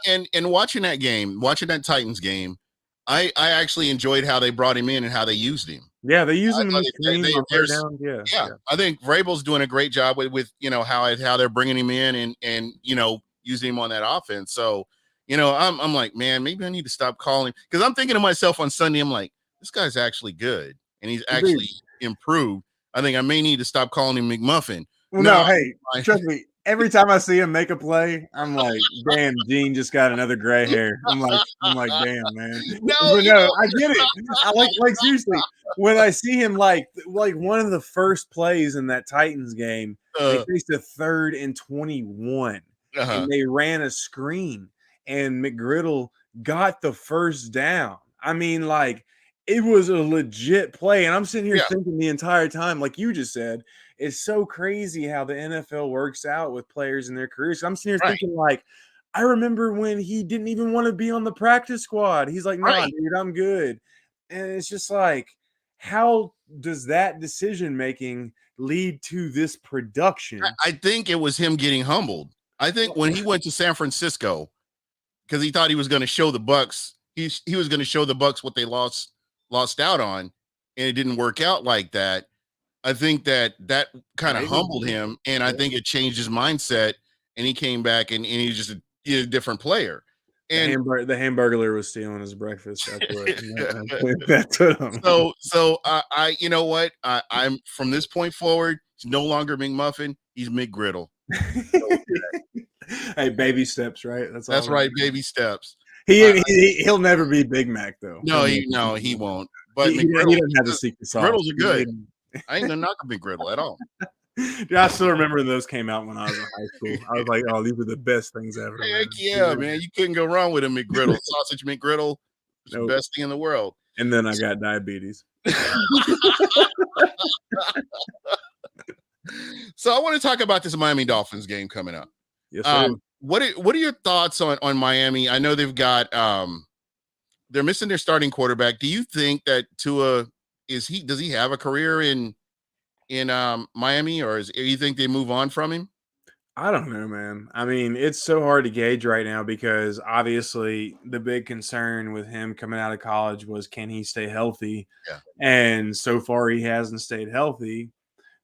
And watching that Titans game, I actually enjoyed how they brought him in and how they used him. Yeah, they use him in the screen on third down. Yeah. I think Vrabel's doing a great job with how they're bringing him in and using him on that offense. So I'm like, man, maybe I need to stop calling, because I'm thinking to myself on Sunday, I'm like, this guy's actually good and he's actually improved. I think I may need to stop calling him McMuffin. Well, no, hey, trust me. Every time I see him make a play, I'm like, damn, Gene just got another gray hair. I'm like, damn, man. No, I get it. I like seriously, when I see him like one of the first plays in that Titans game, they faced a 3rd and 21, and they ran a screen, and McGriddle got the first down. I mean, like, it was a legit play, and I'm sitting here thinking the entire time, like you just said, it's so crazy how the NFL works out with players in their careers. I'm sitting here thinking, like, I remember when he didn't even want to be on the practice squad. He's like, nah, dude, I'm good. And it's just like, how does that decision making lead to this production? I think it was him getting humbled. I think when he went to San Francisco, because he thought he was going to show the Bucs, he was going to show the Bucs what they lost out on, and it didn't work out like that. I think that kind of humbled him, and I think it changed his mindset, and he came back and he's just a different player. And the Hamburglar was stealing his breakfast. That's what So I you know what? I'm from this point forward, he's no longer McMuffin, he's McGriddle. Hey, baby steps, right? That's right, baby steps. He'll never be Big Mac though. No, he won't. But he doesn't have the secret sauce. McGriddles are good. I ain't gonna knock a McGriddle at all. Dude, I still remember those came out when I was in high school. I was like, oh, these are the best things ever. Heck yeah, man. You couldn't go wrong with a McGriddle. Sausage McGriddle. It's the best thing in the world. And then I got diabetes. So I want to talk about this Miami Dolphins game coming up. Yes, sir. What are your thoughts on Miami? I know they've got they're missing their starting quarterback. Do you think that Tua does he have a career in Miami, or you think they move on from him? I don't know, man. I mean, it's so hard to gauge right now because obviously the big concern with him coming out of college was, can he stay healthy? Yeah. And so far he hasn't stayed healthy.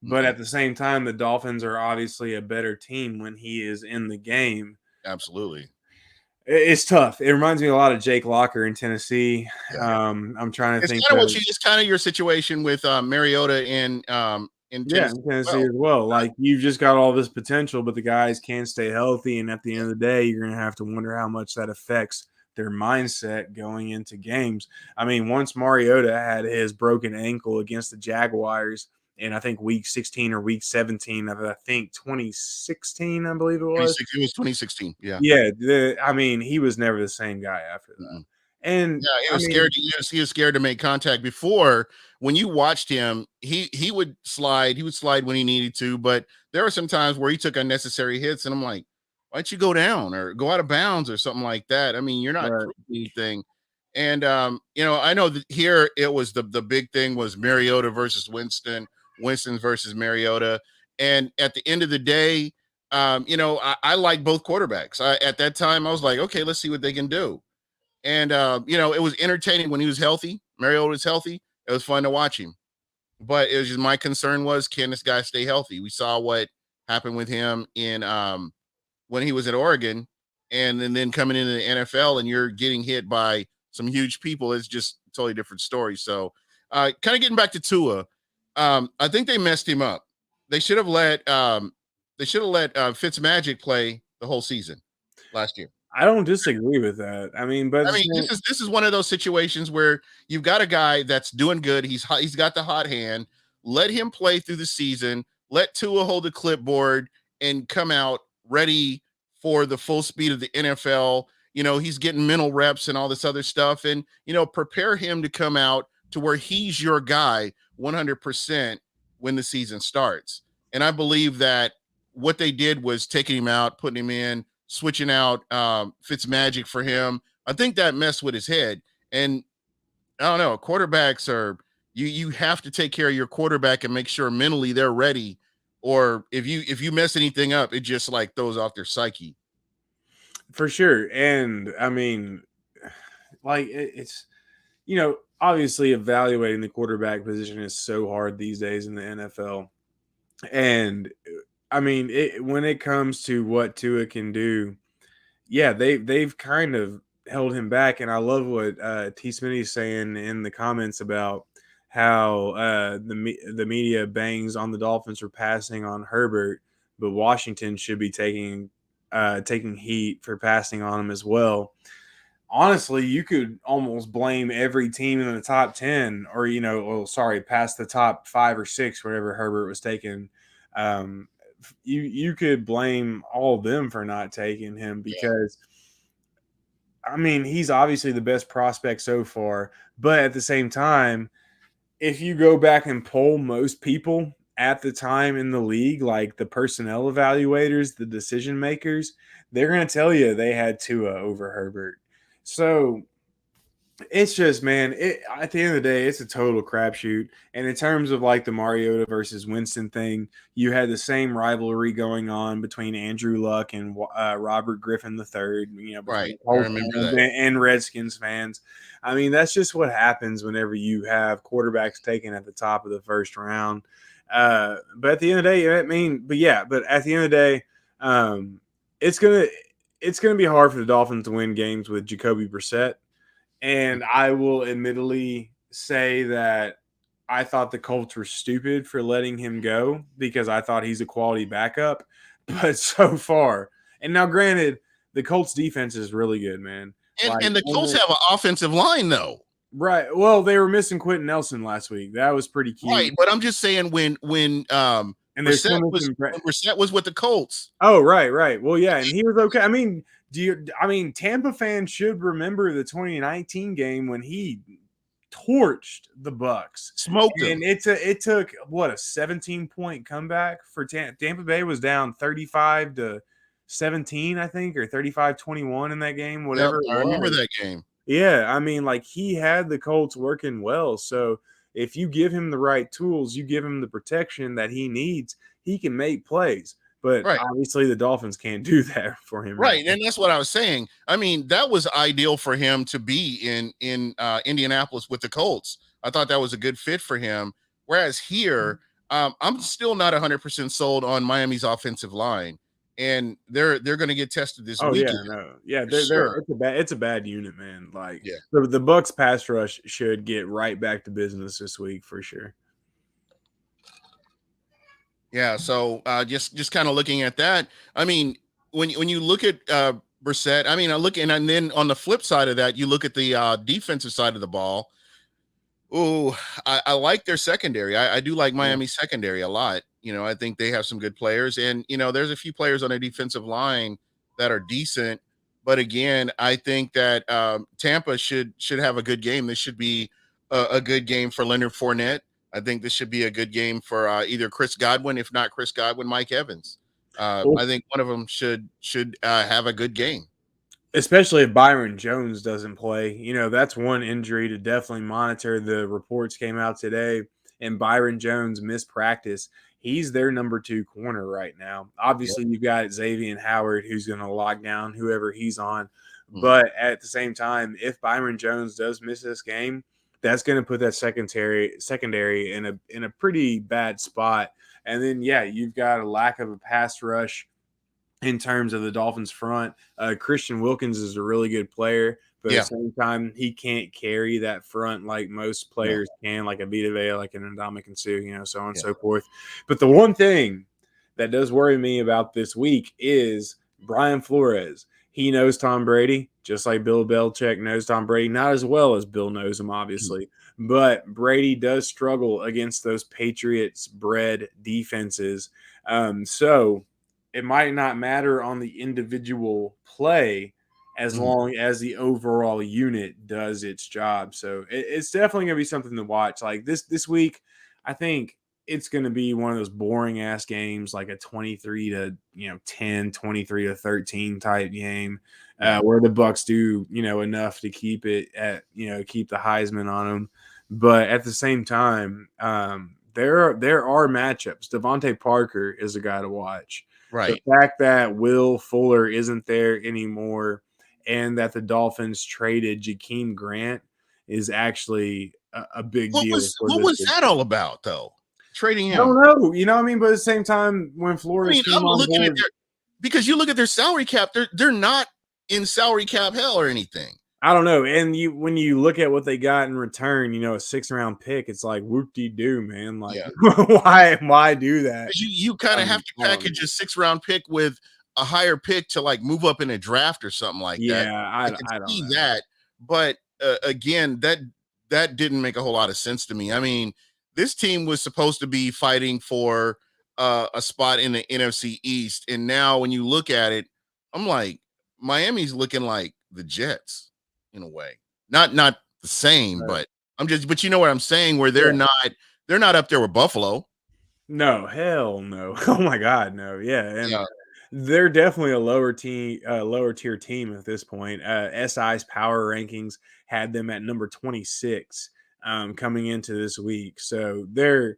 But at the same time, the Dolphins are obviously a better team when he is in the game. Absolutely. It's tough. It reminds me a lot of Jake Locker in Tennessee. Yeah. I'm trying to think. It's kind of your situation with Mariota in Tennessee as well. Like, you've just got all this potential, but the guys can't stay healthy. And at the end of the day, you're going to have to wonder how much that affects their mindset going into games. I mean, once Mariota had his broken ankle against the Jaguars in, I think, week 16 or week 17 of, I think, 2016, I believe it was. It was 2016. Yeah. Yeah. I mean, he was never the same guy after that. Mm-hmm. And yeah, he was scared to make contact. Before, when you watched him, he would slide when he needed to, but there were some times where he took unnecessary hits, and I'm like, why don't you go down or go out of bounds or something like that? I mean, you're not Right. proving anything. And I know that here it was the big thing was Mariota versus Winston versus Mariota. And at the end of the day, I like both quarterbacks. At that time, I was like, okay, let's see what they can do. And it was entertaining when he was healthy. Mariota was healthy. It was fun to watch him. But it was just my concern was, can this guy stay healthy? We saw what happened with him in when he was at Oregon, and then coming into the NFL, and you're getting hit by some huge people. It's just a totally different story. So, kind of getting back to Tua, I think they messed him up. They should have let Fitzmagic play the whole season last year. I don't disagree with that. I mean, but I mean, this is one of those situations where you've got a guy that's doing good. He's got the hot hand. Let him play through the season. Let Tua hold the clipboard and come out ready for the full speed of the NFL. He's getting mental reps and all this other stuff, and prepare him to come out to where he's your guy 100% when the season starts. And I believe that what they did was taking him out, putting him in, switching out Fitzmagic for him. I think that messed with his head. And I don't know, quarterbacks are you have to take care of your quarterback and make sure mentally they're ready. Or if you mess anything up, it just like throws off their psyche. for sure. And I mean, like it's obviously evaluating the quarterback position is so hard these days in the NFL. And I mean, when it comes to what Tua can do, yeah, they've kind of held him back. And I love what T. Smitty's saying in the comments about how the media bangs on the Dolphins for passing on Herbert, but Washington should be taking heat for passing on him as well. Honestly, you could almost blame every team in the top 10 or, past the top 5 or 6, wherever Herbert was taken. You could blame all of them for not taking him because, I mean, he's obviously the best prospect so far. But at the same time, if you go back and poll most people at the time in the league, like the personnel evaluators, the decision makers, they're going to tell you they had Tua over Herbert. So it's just, man, at the end of the day, it's a total crapshoot. And in terms of like the Mariota versus Winston thing, you had the same rivalry going on between Andrew Luck and Robert Griffin III, Right. I Colts remember fans that. and Redskins fans. I mean, that's just what happens whenever you have quarterbacks taken at the top of the first round. But at the end of the day, but at the end of the day, it's gonna be hard for the Dolphins to win games with Jacoby Brissett. And I will admittedly say that I thought the Colts were stupid for letting him go because I thought he's a quality backup. But so far, and now granted, the Colts defense is really good, man. And the Colts have an offensive line though. Right. Well, they were missing Quentin Nelson last week. That was pretty key. Right, but I'm just saying when And there's Brissett was with the Colts. Oh, right. Well, yeah, and he was okay. I mean, Tampa fans should remember the 2019 game when he torched the Bucs, Smoked them. and it took what, a 17-point comeback for Tampa Bay was down 35-17, I think, or 35-21 in that game, whatever. Yep, I remember that game. Yeah, I mean, like he had the Colts working well. So if you give him the right tools, you give him the protection that he needs, he can make plays. But obviously the Dolphins can't do that for him. Right. And that's what I was saying. I mean, that was ideal for him to be in Indianapolis with the Colts. I thought that was a good fit for him. Whereas here, I'm still not 100% sold on Miami's offensive line. And they're going to get tested this weekend. It's a bad unit, man. Like the Bucs pass rush should get right back to business this week for sure. Yeah, so just kind of looking at that, I mean, when you look at Brissett, I mean, and then on the flip side of that, you look at the defensive side of the ball. Oh, I like their secondary. I do like Miami's secondary a lot. I think they have some good players, and there's a few players on their defensive line that are decent. But again, I think that Tampa should have a good game. This should be a good game for Leonard Fournette. I think this should be a good game for either Chris Godwin, if not Chris Godwin, Mike Evans. Well, I think one of them should have a good game. especially if Byron Jones doesn't play. That's one injury to definitely monitor. The reports came out today, and Byron Jones missed practice. He's their number 2 corner right now. Yep. Obviously, you've got Xavier Howard, who's going to lock down whoever he's on. Mhm. But at the same time, if Byron Jones does miss this game, that's going to put that secondary in a pretty bad spot. And then, yeah, you've got a lack of a pass rush in terms of the Dolphins front. Christian Wilkins is a really good player, but at the Yeah. same time, he can't carry that front like most No. players can, like a Vita Vea, like an Ndamukong Suh, so on and Yeah. so forth. But the one thing that does worry me about this week is Brian Flores. He knows Tom Brady, just like Bill Belichick knows Tom Brady, not as well as Bill knows him, obviously. But Brady does struggle against those Patriots bred defenses. So it might not matter on the individual play as Mhm. long as the overall unit does its job. So it's definitely going to be something to watch. Like this week, I think it's going to be one of those boring ass games, like a 23 to 10, 23 to 13 type game, Yeah. where the Bucks do enough to keep it at keep the Heisman on them. But at the same time, there are matchups. Devontae Parker is a guy to watch. The Right. fact that Will Fuller isn't there anymore and that the Dolphins traded Jakeem Grant is actually a big deal for What this. was that all about though? Trading I him. don't know, what I mean? But at the same time, when I Flores mean, came I'm on looking at board, their because you look at their salary cap, they're not in salary cap hell or anything. I don't know. And when you look at what they got in return, a 6th-round pick, it's like whoop de doo, man. Like Yeah. why do that? Because you kind of have to I don't know. package a 6th-round pick with a higher pick to like move up in a draft or something like that. Yeah, I can I don't see know. that, but again, that didn't make a whole lot of sense to me. I mean, this team was supposed to be fighting for a spot in the NFC East, and now when you look at it, I'm like, Miami's looking like the Jets in a way. Not the same, Right. but you know what I'm saying, where Yeah. they're not up there with Buffalo. No, hell no. Oh my God, no. Yeah, and Yeah. they're definitely a lower tier team at this point. SI's power rankings had them at number 26 coming into this week. So there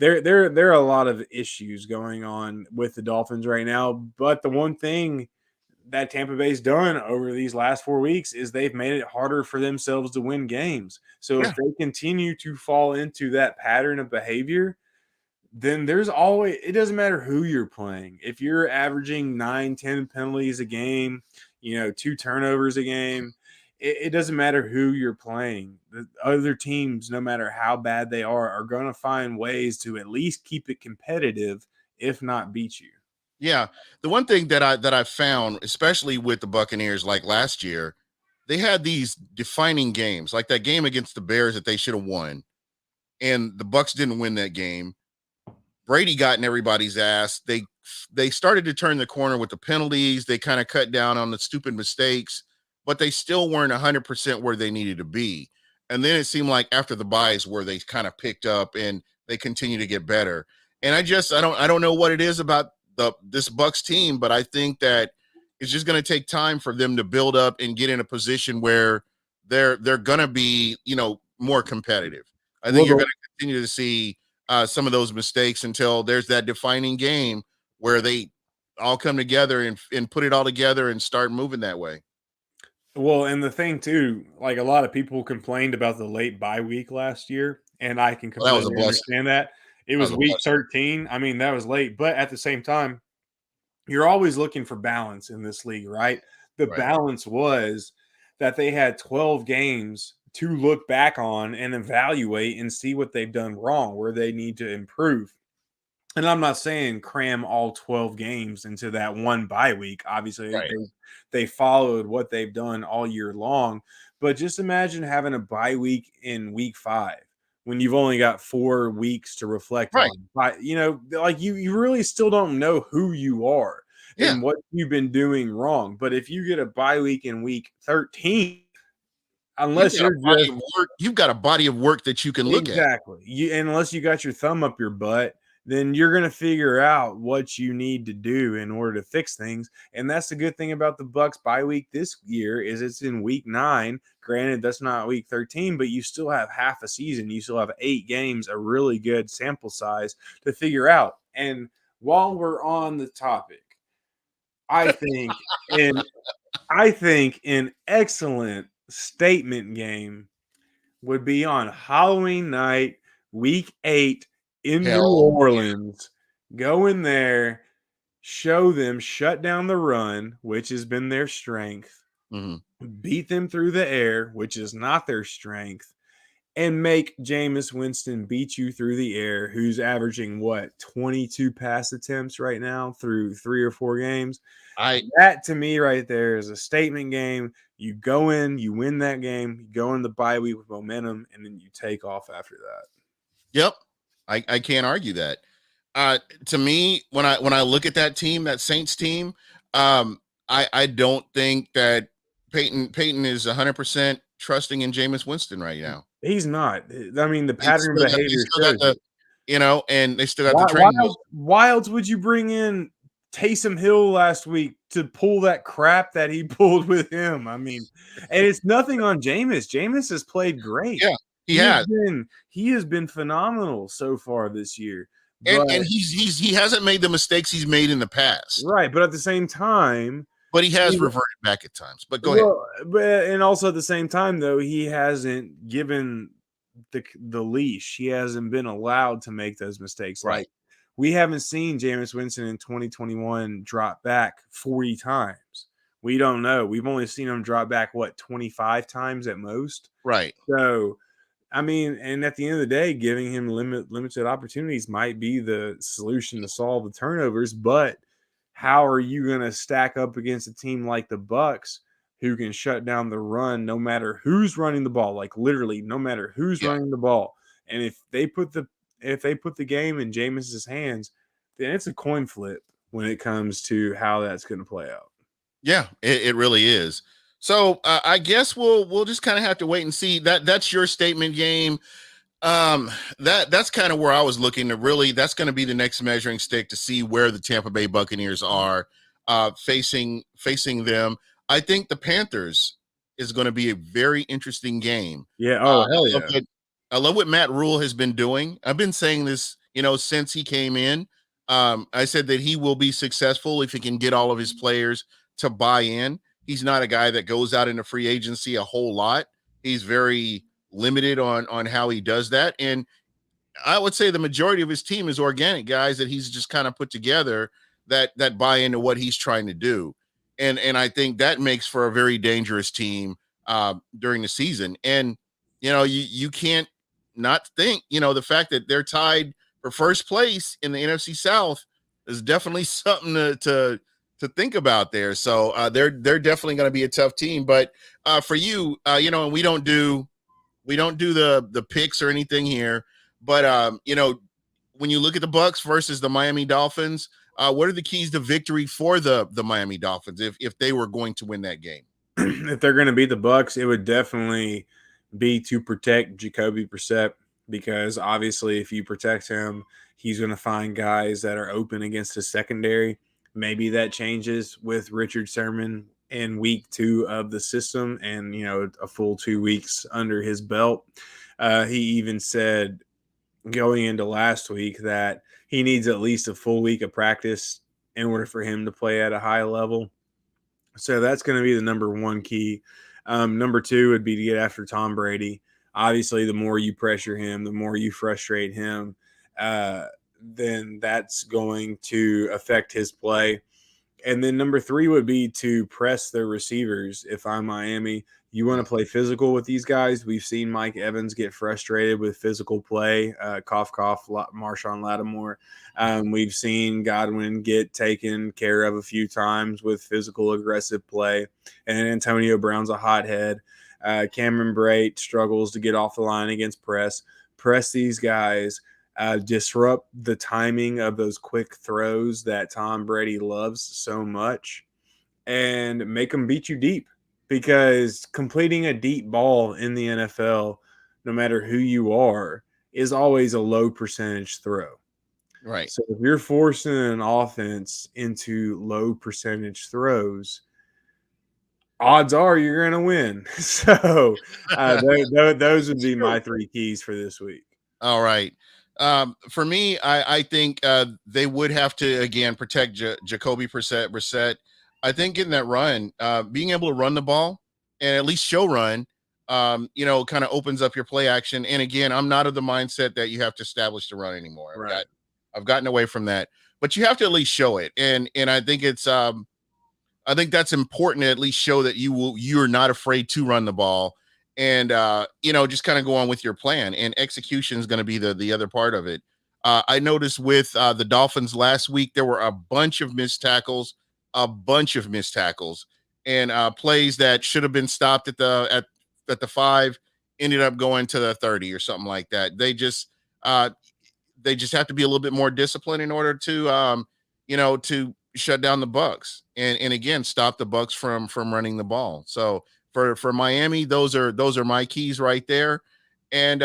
are a lot of issues going on with the Dolphins right now. But the one thing that Tampa Bay's done over these last 4 weeks is they've made it harder for themselves to win games. So if Yeah. they continue to fall into that pattern of behavior, then there's always it doesn't matter who you're playing. If you're averaging 9, 10 penalties a game, 2 turnovers a game, it doesn't matter who you're playing. The other teams, no matter how bad they are going to find ways to at least keep it competitive, if not beat you. Yeah, the one thing that I found, especially with the Buccaneers, like last year, they had these defining games, like that game against the Bears that they should have won, and the Bucks didn't win that game. Brady got in everybody's ass. They started to turn the corner with the penalties. They kind of cut down on the stupid mistakes, but they still weren't 100% where they needed to be. And then it seemed like after the buys where they kind of picked up and they continue to get better. And I don't know what it is about this Bucks team, but I think that it's just going to take time for them to build up and get in a position where they're going to be, more competitive. I think Well, you're going to continue to see some of those mistakes until there's that defining game where they all come together and put it all together and start moving that way. and the thing too, like a lot of people complained about the late bye week last year, and I can Well, that was a completely blessing. understand that. It That was was a week blessing. 13. I mean, that was late, but at the same time, you're always looking for balance in this league, right? The Right. balance was that they had 12 games to look back on and evaluate and see what they've done wrong, where they need to improve. And I'm not saying cram all 12 games into that one bye week. Obviously, Right. they followed what they've done all year long. But just imagine having a bye week in week 5 when you've only got 4 weeks to reflect Right. on. But like you really still don't know who you are Yeah. and what you've been doing wrong. But if you get a bye week in week 13, You've unless got a you're body just of work. You've got a body of work that you can look at. exactly. Unless you got your thumb up your butt, then you're going to figure out what you need to do in order to fix things. And that's the good thing about the Bucs bye week this year is it's in week 9. Granted, that's not week 13, but you still have half a season. You still have 8 games, a really good sample size to figure out. And while we're on the topic, I think an excellent statement game would be on Halloween night, week 8 in New Hell, Orleans. Go in there, show them, shut down the run, which has been their strength, beat them through the air, which is not their strength, and make Jameis Winston beat you through the air, who's averaging 22 pass attempts right now through 3 or 4 games. That to me right there is a statement game. You go in, you win that game, you go in the bye week with momentum, and then you take off after that. Yep. I can't argue that. To me, when I look at that team, that Saints team, I don't think that Peyton is 100% trusting in Jameis Winston right now. He's not. I mean, the pattern of behavior shows it. And they still got the training. Why else would you bring in Taysom Hill last week to pull that crap that he pulled with him? I mean, and it's nothing on Jameis. Jameis has played great. Yeah, he has been phenomenal so far this year. And he hasn't made the mistakes he's made in the past. Right, but at the same time, but he has reverted back at times. But go ahead. But and also at the same time, though, he hasn't given the leash. He hasn't been allowed to make those mistakes. Right. Like, we haven't seen Jameis Winston in 2021 drop back 40 times. We don't know. We've only seen him drop back, 25 times at most? Right. So, I mean, and at the end of the day, giving him limited opportunities might be the solution to solve the turnovers, but how are you going to stack up against a team like the Bucs who can shut down the run no matter who's running the ball? Like, literally, no matter who's running the ball. And if they put the game in Jameis's hands, then it's a coin flip when it comes to how that's going to play out. Yeah, it really is. So I guess we'll just kind of have to wait and see. That's your statement game. That's kind of where I was looking to really. That's going to be the next measuring stick to see where the Tampa Bay Buccaneers are facing them. I think the Panthers is going to be a very interesting game. Yeah. Oh, hell yeah. I love what Matt Rule has been doing. I've been saying this, since he came in. I said that he will be successful if he can get all of his players to buy in. He's not a guy that goes out into free agency a whole lot. He's very limited on how he does that. And I would say the majority of his team is organic guys that he's just kind of put together that buy into what he's trying to do. And I think that makes for a very dangerous team during the season. And, you can't not think, the fact that they're tied for first place in the NFC South is definitely something to think about there. So they're definitely going to be a tough team. But for you, and we don't do the picks or anything here. But when you look at the Bucs versus the Miami Dolphins, what are the keys to victory for the Miami Dolphins if they were going to win that game? If they're going to beat the Bucs, it would definitely be to protect Jacoby Brissett, because obviously if you protect him, he's going to find guys that are open against his secondary. Maybe that changes with Richard Sherman in week 2 of the system and, a full 2 weeks under his belt. He even said going into last week that he needs at least a full week of practice in order for him to play at a high level. So that's going to be the number 1 key. Number 2 would be to get after Tom Brady. Obviously, the more you pressure him, the more you frustrate him, then that's going to affect his play. And then number 3 would be to press their receivers. If I'm Miami, you want to play physical with these guys. We've seen Mike Evans get frustrated with physical play. Cough, cough, Marshawn Lattimore. We've seen Godwin get taken care of a few times with physical, aggressive play. And Antonio Brown's a hothead. Cameron Brate struggles to get off the line against press. Press these guys. Disrupt the timing of those quick throws that Tom Brady loves so much, and make them beat you deep, because completing a deep ball in the NFL, no matter who you are, is always a low percentage throw. Right. So if you're forcing an offense into low percentage throws, odds are you're going to win. So those would It's be true. my three keys for this week. All right. For me, I think they would have to again protect Jacoby Brissett. I think getting that run, being able to run the ball and at least show run, kind of opens up your play action. And again, I'm not of the mindset that you have to establish the run anymore. Right. I've gotten away from that, but you have to at least show it. And I think I think that's important to at least show that you're not afraid to run the ball and just kind of go on with your plan. And execution is going to be the other part of it. I noticed with the Dolphins last week there were a bunch of missed tackles, and plays that should have been stopped at the 5 ended up going to the 30 or something like that. They just have to be a little bit more disciplined in order to shut down the Bucks and again stop the Bucks from running the ball. So for Miami, those are my keys right there. And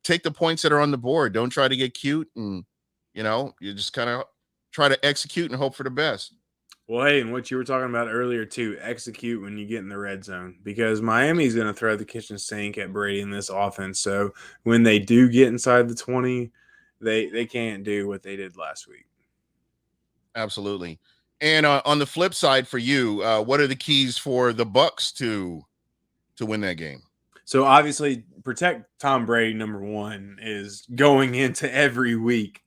take the points that are on the board. Don't try to get cute, and you just kind of try to execute and hope for the best. Well, hey, and what you were talking about earlier too, execute when you get in the red zone because Miami's going to throw the kitchen sink at Brady in this offense. So when they do get inside the 20, they can't do what they did last week. Absolutely. And on the flip side, for you, what are the keys for the Bucks to win that game? So obviously, protect Tom Brady. Number one is going into every week,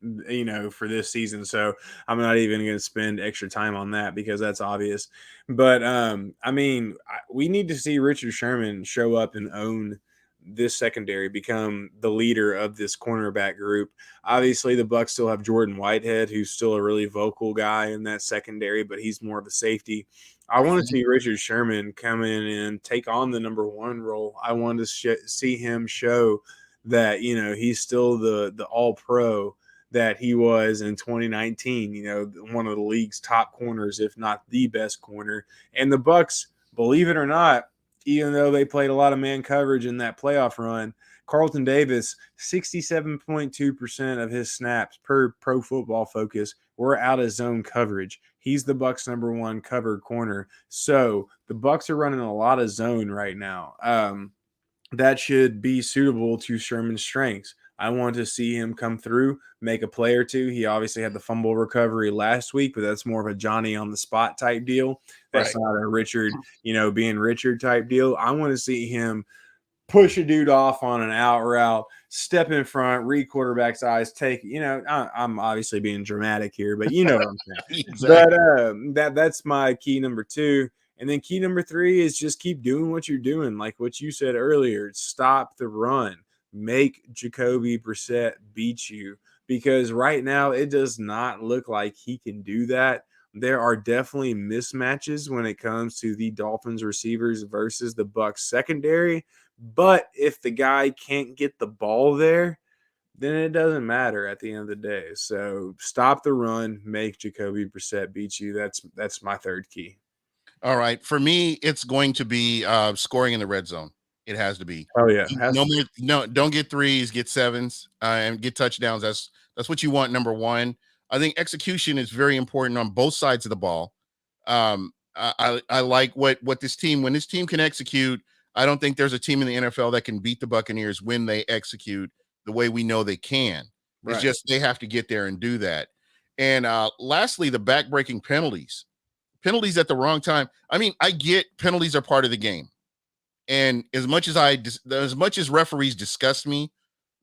for this season. So I'm not even going to spend extra time on that because that's obvious. But we need to see Richard Sherman show up and own this secondary, become the leader of this cornerback group. Obviously, the Bucks still have Jordan Whitehead, who's still a really vocal guy in that secondary, but he's more of a safety. I want to see Richard Sherman come in and take on the number one role. I want to see him show that he's still the All Pro that he was in 2019. One of the league's top corners, if not the best corner. And the Bucks, believe it or not, even though they played a lot of man coverage in that playoff run, Carlton Davis, 67.2% of his snaps per Pro Football Focus were out of zone coverage. He's the Bucks' number one covered corner. So the Bucks are running a lot of zone right now. That should be suitable to Sherman's strengths. I want to see him come through, make a play or two. He obviously had the fumble recovery last week, but that's more of a Johnny on the spot type deal. That's Right. not a Richard, being Richard type deal. I want to see him push a dude off on an out route, step in front, read quarterback's eyes, take, I'm obviously being dramatic here, but you know what I'm saying. Exactly. But that's my key number two. And then key number three is just keep doing what you're doing. Like what you said earlier, stop the run, make Jacoby Brissett beat you because right now it does not look like he can do that. There are definitely mismatches when it comes to the Dolphins receivers versus the Bucks secondary. But if the guy can't get the ball there, then it doesn't matter at the end of the day. So stop the run, make Jacoby Brissett beat you. That's my third key. All right. For me, it's going to be scoring in the red zone. It has to be. Oh yeah, No more, no, don't get threes, get sevens, and get touchdowns. That's what you want. Number one. I think execution is very important on both sides of the ball. I like what this team when this team can execute. I don't think there's a team in the NFL that can beat the Buccaneers when they execute the way we know they can. It's right. just they have to get there and do that. And lastly, the backbreaking penalties at the wrong time. I mean, I get penalties are part of the game. And as much as referees disgust me,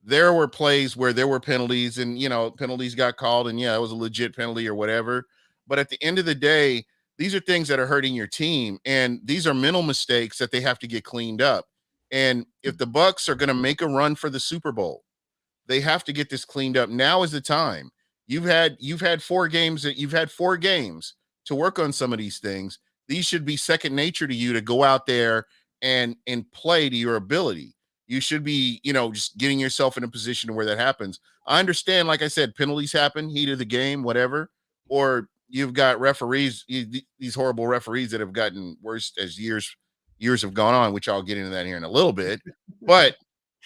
there were plays where there were penalties and penalties got called and it was a legit penalty or whatever. But at the end of the day, these are things that are hurting your team and these are mental mistakes that they have to get cleaned up. And if the Bucks are going to make a run for the Super Bowl, they have to get this cleaned up. Now is the time. You've had 4 games to work on some of these things. These should be second nature to you to go out there and play to your ability. You should be, just getting yourself in a position where that happens. I understand, like I said, penalties happen, heat of the game, whatever. Or you've got these horrible referees that have gotten worse as years have gone on, which I'll get into that here in a little bit. But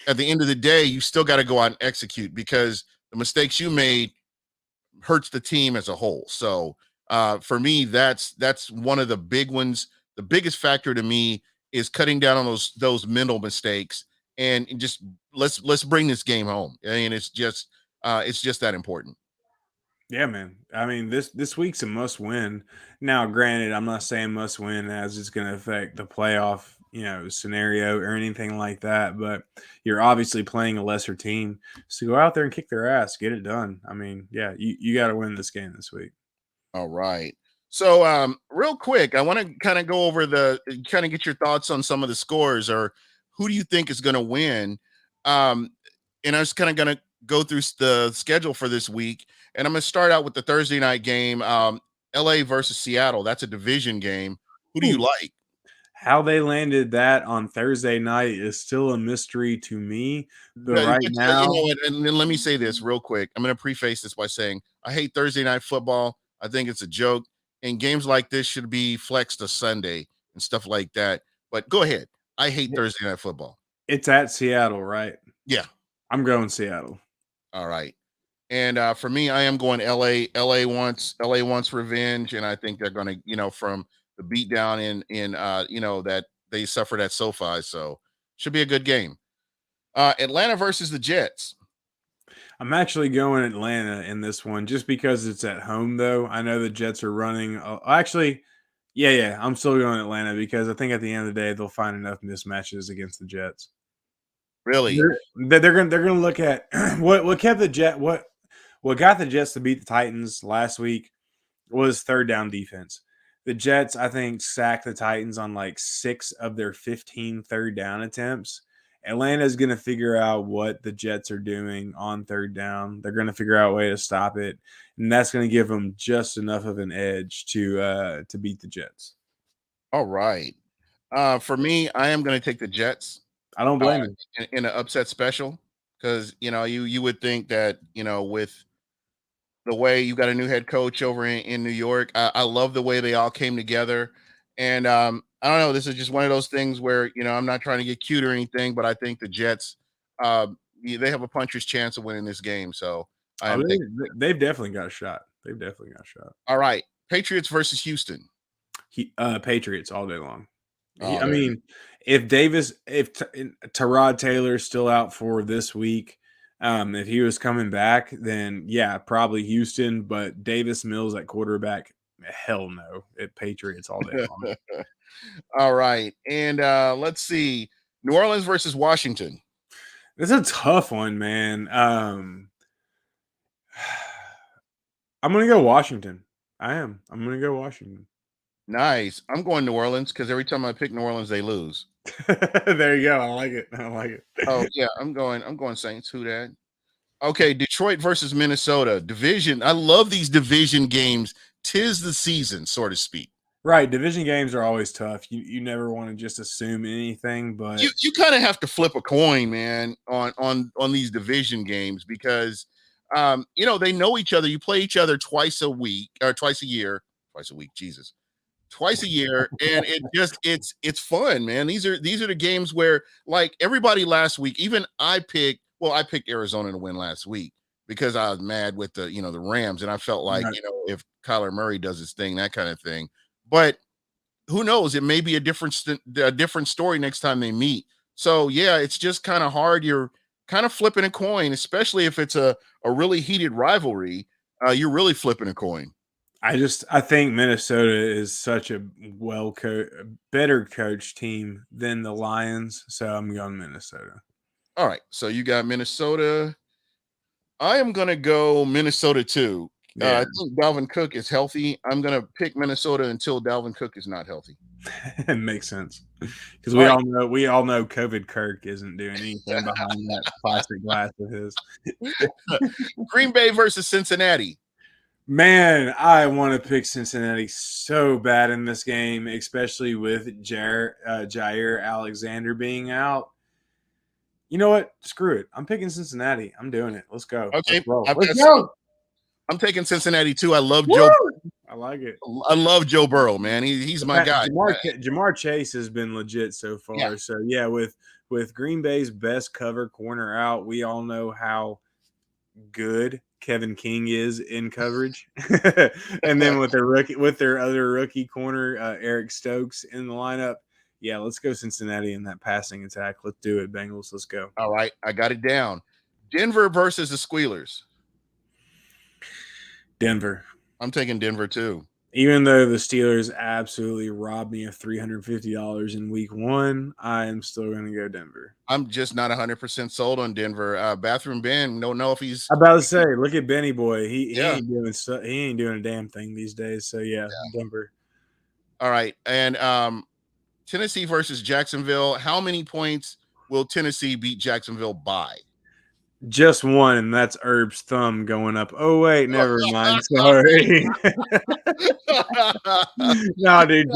at the end of the day, you still got to go out and execute because the mistakes you made hurts the team as a whole. So for me, that's one of the big ones. The biggest factor to me is cutting down on those mental mistakes and just let's bring this game home. I mean, it's just that important. Yeah, man. I mean, this week's a must win. Now, granted, I'm not saying must win as it's going to affect the playoff, scenario or anything like that. But you're obviously playing a lesser team, so go out there and kick their ass, get it done. I mean, yeah, you got to win this game this week. All right. So, real quick, I want to kind of go over kind of get your thoughts on some of the scores or who do you think is going to win? Um, and I was kind of going to go through the schedule for this week, and I'm going to start out with the Thursday night game, LA versus Seattle. That's a division game. Who do you Ooh. like? How they landed that on Thursday night is still a mystery to me. But Yeah, right you now, know what? And then let me say this real quick. I'm going to preface this by saying I hate Thursday night football. I think it's a joke. And games like this should be flexed to Sunday and stuff like that. But go ahead. I hate Thursday night football. it's at Seattle, right? Yeah. I'm going Seattle. All right. And for me, I am going LA. LA wants revenge, and I think they're going to, from the beatdown in that they suffered at SoFi. So should be a good game. Atlanta versus the Jets. I'm actually going Atlanta in this one just because it's at home, though. I know the Jets are running. Actually, yeah. I'm still going Atlanta because I think at the end of the day, they'll find enough mismatches against the Jets. Really? They're gonna look at what kept what got the Jets to beat the Titans last week was third down defense. The Jets, I think, sacked the Titans on like 6 of their 15 third down attempts. Atlanta's going to figure out what the Jets are doing on third down. They're going to figure out a way to stop it, and that's going to give them just enough of an edge to beat the Jets. All right. For me, I am going to take the Jets I don't uh, blame you. in an upset special because you would think that with the way you got a new head coach over in New York. I love the way they all came together. And I don't know. This is just one of those things where, I'm not trying to get cute or anything, but I think the Jets, they have a puncher's chance of winning this game. So I Oh, am thinking. they've definitely got a shot. They've definitely got a shot. All right. Patriots versus Houston. Patriots all day long. Oh, I there you mean, if Tyrod Taylor's still out for this week, if he was coming back, then yeah, probably Houston. But Davis Mills at quarterback, hell no, at Patriots all day long. go. All right. And let's see. New Orleans versus Washington. It's a tough one, man. I'm gonna go Washington. I'm gonna go Washington. Nice. I'm going New Orleans because every time I pick New Orleans, they lose. There you go. I like it. I like it. Oh yeah, I'm going Saints. Who that? Okay, Detroit versus Minnesota. Division. I love these division games. Tis the season, so to speak. Right, division games are always tough. You never want to just assume anything, but You kind of have to flip a coin, man, on these division games because they know each other. You play each other twice a week or twice a year, twice a week, Jesus. Twice a year, and it's fun, man. These are the games where like everybody last week, even I picked Arizona to win last week because I was mad with the Rams, and I felt like right. if Kyler Murray does his thing, that kind of thing. But who knows? It may be a different story next time they meet. So yeah, it's just kind of hard. You're kind of flipping a coin, especially if it's a really heated rivalry. You're really flipping a coin. I think Minnesota is such a better coached team than the Lions, so I'm going Minnesota. All right, so you got Minnesota. I am going to go Minnesota too. Yeah, I think Dalvin Cook is healthy. I'm going to pick Minnesota until Dalvin Cook is not healthy. it makes sense because All right. we all know COVID Kirk isn't doing anything behind that plastic glass of his. Green Bay versus Cincinnati. Man, I want to pick Cincinnati so bad in this game, especially with Jair Alexander being out. You know what? Screw it. I'm picking Cincinnati. I'm doing it. Let's go. Okay, Let's roll. Let's go. I'm taking Cincinnati too. I love Woo! Joe. I like it. I love Joe Burrow, man. He's my guy. Jamar Chase has been legit so far. Yeah. So yeah, with Green Bay's best cover corner out, we all know how good Kevin King is in coverage, and then with their other rookie corner Eric Stokes in the lineup. Yeah, let's go Cincinnati in that passing attack. Let's do it, Bengals. Let's go. All right, I got it down. Denver versus the Squealers. Denver. I'm taking Denver too. Even though the Steelers absolutely robbed me of $350 in week 1, I am still going to go Denver. I'm just not 100% sold on Denver. Bathroom Ben, don't know if he's. I'm about to say, look at Benny Boy. He Yeah. ain't doing a damn thing these days. So yeah, Denver. All right, and Tennessee versus Jacksonville. How many points will Tennessee beat Jacksonville by? Just one, and that's Herb's thumb going up. Oh wait, never mind. Sorry. No, dude,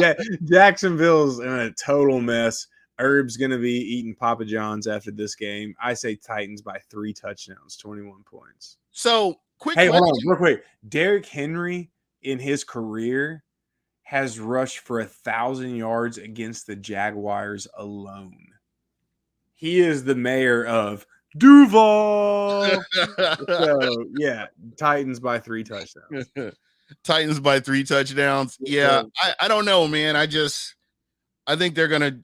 Jacksonville's in a total mess. Herb's gonna be eating Papa John's after this game. I say Titans by 3 touchdowns, 21 points. So quick. Hey, hold on, real quick. Derrick Henry in his career has rushed for 1,000 yards against the Jaguars alone. He is the mayor of Duval. So yeah, Titans by 3 touchdowns. Titans by 3 touchdowns. Yeah, I don't know, man. I think they're gonna.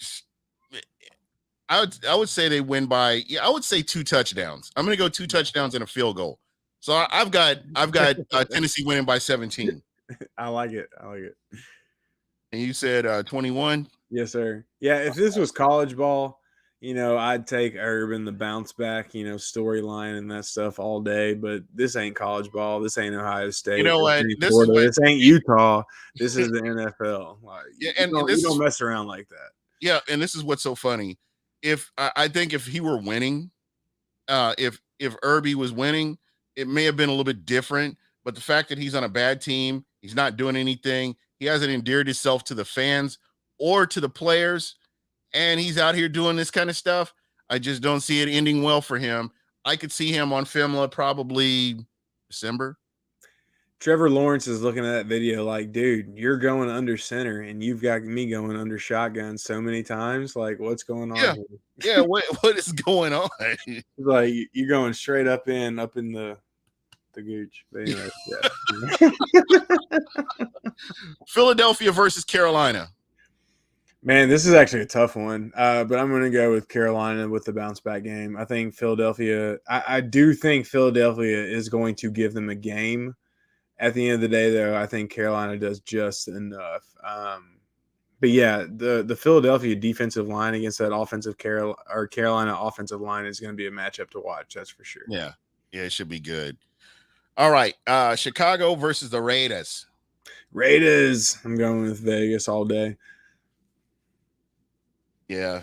I would say they win by. Yeah, I would say 2 touchdowns. I'm gonna go 2 touchdowns and a field goal. So I've got Tennessee winning by 17. I like it. And you said 21. Yes, sir. Yeah, if this was college ball, I'd take Urban the bounce back, storyline and that stuff all day. But this ain't college ball. This ain't Ohio State. You know what? This ain't Utah. This is the NFL. Like, yeah, and you don't mess around like that. Yeah, and this is what's so funny. I think if he were winning, if Irby was winning, it may have been a little bit different. But the fact that he's on a bad team, he's not doing anything. He hasn't endeared himself to the fans or to the players, and he's out here doing this kind of stuff. I just don't see it ending well for him. I could see him on FEMLA probably December. Trevor Lawrence is looking at that video like, dude, you're going under center, and you've got me going under shotgun so many times. Like, what's going on here? Yeah, what is going on? Like, you're going straight up in the gooch. But anyway, yeah. Philadelphia versus Carolina. Man, this is actually a tough one, but I'm going to go with Carolina with the bounce back game. I think Philadelphia – I do think Philadelphia is going to give them a game. At the end of the day, though, I think Carolina does just enough. But, yeah, the Philadelphia defensive line against that Carolina offensive line is going to be a matchup to watch. That's for sure. Yeah, it should be good. All right, Chicago versus the Raiders. Raiders. I'm going with Vegas all day. Yeah,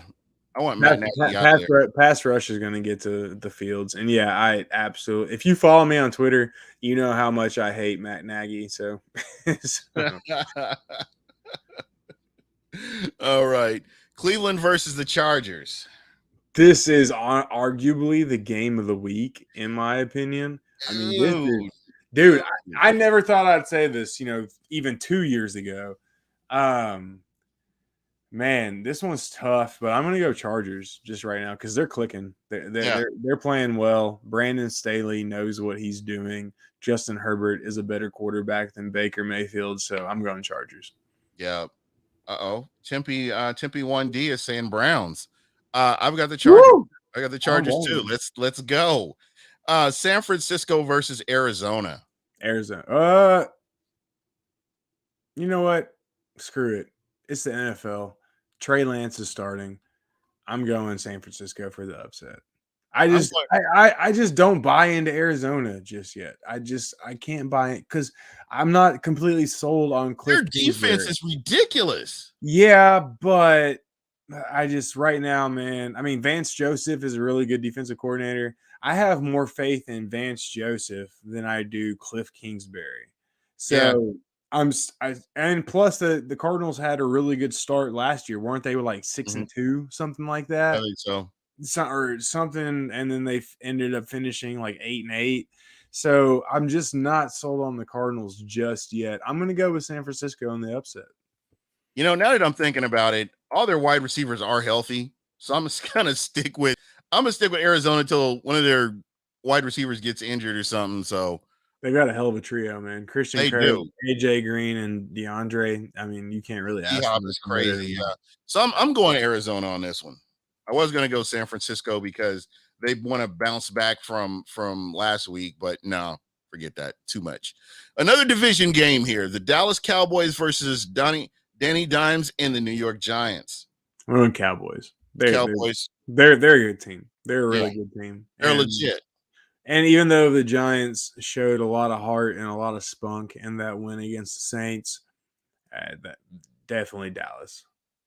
I want Matt Nagy out there. Pass rush is going to get to the fields, and yeah, I absolutely. If you follow me on Twitter, you know how much I hate Matt Nagy. So. All right, Cleveland versus the Chargers. This is arguably the game of the week, in my opinion. I mean, dude, I never thought I'd say this. Even 2 years ago. Man, this one's tough, but I'm gonna go Chargers just right now because they're clicking. They're playing well. Brandon Staley knows what he's doing. Justin Herbert is a better quarterback than Baker Mayfield, so I'm going Chargers. Yeah. Tempe 1D is saying Browns. I've got the Chargers. Woo! I got the Chargers too. Let's go. San Francisco versus Arizona. Arizona. You know what? Screw it. It's the NFL. Trey Lance is starting. I'm going San Francisco for the upset. I just don't buy into Arizona just yet. I can't buy it because I'm not completely sold on Cliff. Their defense is ridiculous. Yeah, but right now, man. I mean, Vance Joseph is a really good defensive coordinator. I have more faith in Vance Joseph than I do Cliff Kingsbury. So. Yeah. And plus the Cardinals had a really good start last year, weren't they? Were like 6-2, something like that. I think so. Or something, and then they ended up finishing like 8-8. So I'm just not sold on the Cardinals just yet. I'm going to go with San Francisco in the upset. Now that I'm thinking about it, all their wide receivers are healthy, so I'm just gonna stick with Arizona until one of their wide receivers gets injured or something. So They got a hell of a trio, man. Christian they Kirk, do. AJ Green, and DeAndre. I mean, you can't really ask for D-Hop much is better crazy. than Yeah. So I'm going Arizona on this one. I was going to go San Francisco because they want to bounce back from last week, but no, forget that. Too much. Another division game here: the Dallas Cowboys versus Danny Dimes and the New York Giants. we're going Cowboys. Cowboys, They're a good team. They're a yeah, really good team. they're legit. And even though the Giants showed a lot of heart and a lot of spunk in that win against the Saints, that definitely Dallas.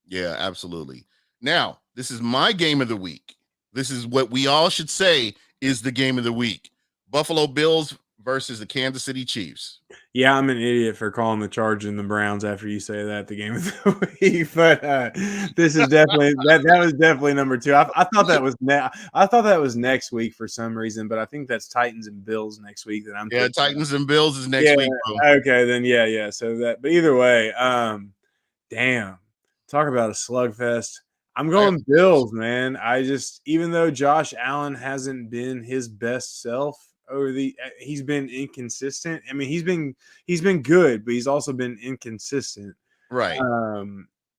Yeah, absolutely. Now, this is my game of the week. This is what we all should say is the game of the week. Buffalo Bills versus the Kansas City Chiefs. Yeah, I'm an idiot for calling the Chargers and the Browns after you say that the game of the week, but this is definitely that was definitely number two. I thought that was I thought that was next week for some reason, but I think that's Titans and Bills next week that I'm Yeah, thinking. Titans and Bills is next Yeah, week, bro. okay, then yeah. So that, but either way, damn, talk about a slugfest. I'm going Bills, man. I just, even though Josh Allen hasn't been his best self over he's been inconsistent. I mean, he's been good, but he's also been inconsistent. Right.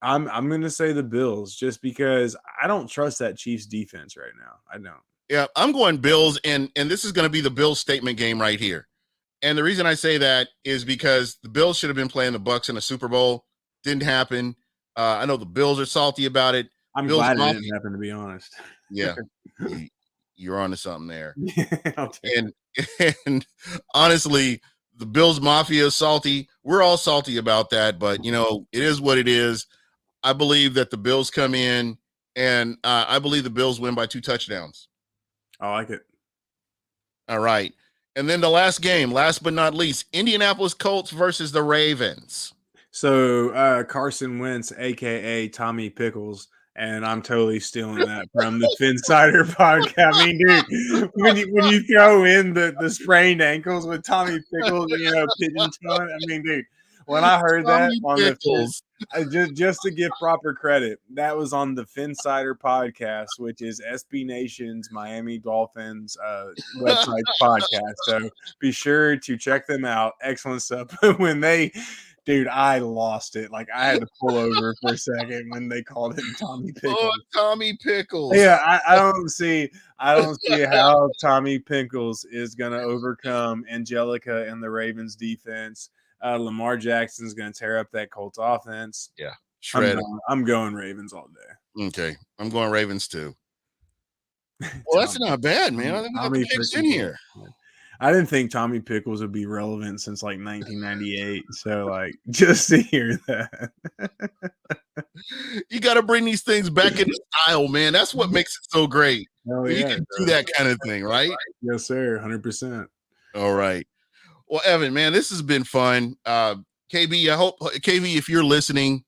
I'm gonna say the Bills just because I don't trust that Chiefs defense right now. I don't. Yeah, I'm going Bills, and this is going to be the Bills statement game right here. And the reason I say that is because the Bills should have been playing the Bucs in the Super Bowl. Didn't happen. I know the Bills are salty about it. I'm Bills glad it didn't happen, to be honest. Yeah, you're onto something there. Yeah, and honestly, the Bills Mafia is salty. We're all salty about that, but it is what it is. I believe that the Bills come in, and I believe the Bills win by 2 touchdowns. I like it. All right. And then the last game, last but not least, Indianapolis Colts versus the Ravens. So Carson Wentz, aka Tommy Pickles, and I'm totally stealing that from the Finsider podcast. I mean, dude, when you throw in the sprained ankles with Tommy Pickles, pigeon toeing. I mean, dude, when I heard that on Pickles. just to give proper credit, that was on the Finsider podcast, which is SB Nation's Miami Dolphins website podcast. So be sure to check them out. Excellent stuff. Dude, I lost it. Like I had to pull over for a second when they called him Tommy Pickles. Oh, Tommy Pickles. Yeah, I don't see how Tommy Pickles is gonna overcome Angelica and the Ravens defense. Lamar Jackson's gonna tear up that Colts offense. Yeah, shred. I'm going Ravens all day. Okay, I'm going Ravens too. Well, that's not bad, man. I think we got the picks in here. I didn't think Tommy Pickles would be relevant since like 1998. So, like, just to hear that. You got to bring these things back into style, man. That's what makes it so great. Oh, you can do that kind of thing, right? Yes, sir. 100%. All right. Well, Evan, man, this has been fun. KB, I hope, KB, if you're listening,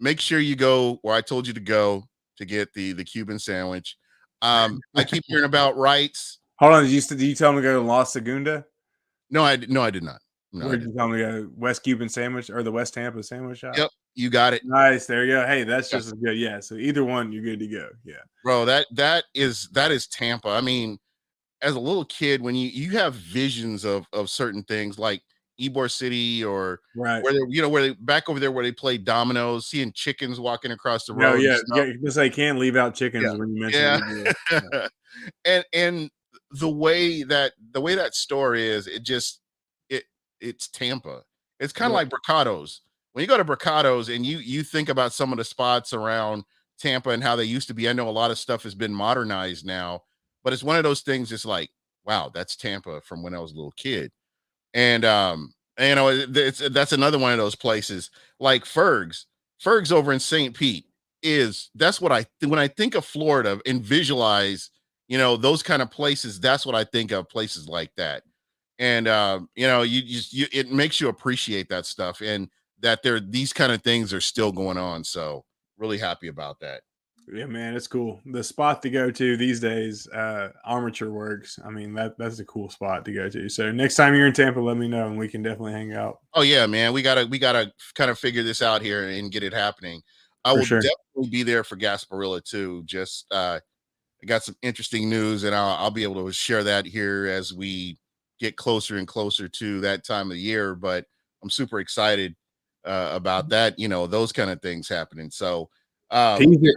make sure you go where I told you to go to get the Cuban sandwich. I keep hearing about Wrights. Hold on, did you tell me to go to La Segunda? No, I did not. No, where did you tell me to go? West Cuban sandwich or the West Tampa sandwich shop? Yep, you got it. Nice, there you go. Hey, that's just as good. Yeah, so either one, you're good to go. Yeah, bro, that is Tampa. I mean, as a little kid, when you have visions of certain things like Ybor City or right where they back over there where they play dominoes, seeing chickens walking across the road. No, yeah, because I can't leave out chickens when you mention and the way that store is, it's Tampa. It's kind of like Bricado's. When you go to Bricado's and you think about some of the spots around Tampa and how they used to be, I know a lot of stuff has been modernized now, but it's one of those things. It's like, wow, that's Tampa from when I was a little kid. And that's another one of those places like Ferg's over in St. Pete that's what when I think of Florida and visualize, those kind of places, that's what I think of, places like that. And it makes you appreciate that stuff and that these kind of things are still going on. So really happy about that. Yeah, man, it's cool. The spot to go to these days, Armature Works. I mean, that's a cool spot to go to. So next time you're in Tampa, let me know and we can definitely hang out. Oh yeah, man. We gotta kind of figure this out here and get it happening. I will definitely be there for Gasparilla too. Just got some interesting news, and I'll be able to share that here as we get closer and closer to that time of the year. But I'm super excited about that. Those kind of things happening. So Tease it,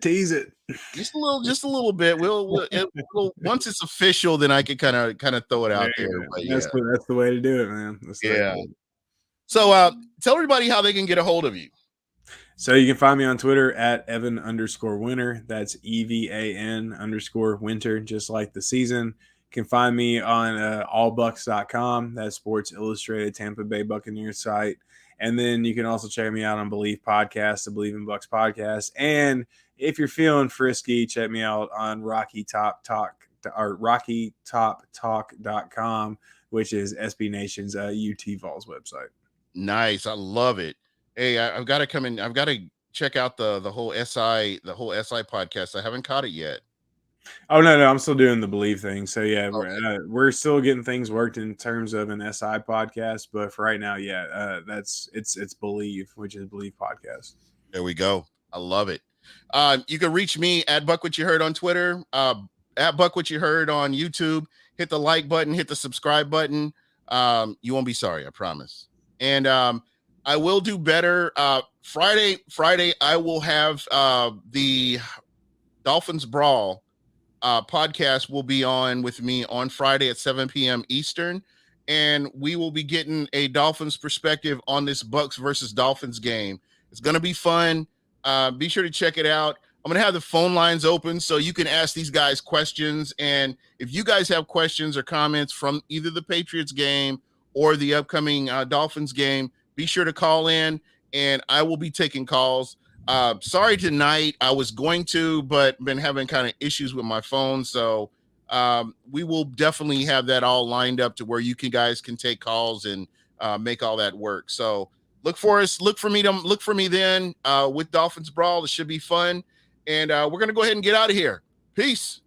tease it. just a little bit. Once it's official, then I can kind of throw it out there. But That's the way to do it, man. Yeah. So tell everybody how they can get a hold of you. So you can find me on Twitter at Evan_Winter. That's EVAN_winter, just like the season. You can find me on allbucks.com. That's Sports Illustrated Tampa Bay Buccaneers site. And then you can also check me out on Believe Podcast, the Believe in Bucks podcast. And if you're feeling frisky, check me out on RockyTopTalk.com, which is SB Nation's UT Vols website. Nice. I love it. Hey, I've got to come in. I've got to check out the whole SI podcast. I haven't caught it yet. Oh no, I'm still doing the Believe thing. So yeah, we're still getting things worked in terms of an SI podcast, but for right now, it's Believe, which is Believe Podcast. There we go. I love it. You can reach me at Buc What Ya Heard on Twitter, at Buc What Ya Heard on YouTube. Hit the like button, hit the subscribe button. You won't be sorry, I promise. And I will do better. Friday, I will have the Dolphins Brawl podcast will be on with me on Friday at 7 p.m. Eastern. And we will be getting a Dolphins perspective on this Bucs versus Dolphins game. It's going to be fun. Be sure to check it out. I'm going to have the phone lines open so you can ask these guys questions. And if you guys have questions or comments from either the Patriots game or the upcoming Dolphins game, be sure to call in and I will be taking calls. Sorry tonight. I was going to, but been having kind of issues with my phone. So we will definitely have that all lined up to where you guys can take calls and make all that work. So look for me then with Dolphins Brawl. It should be fun. And we're going to go ahead and get out of here. Peace.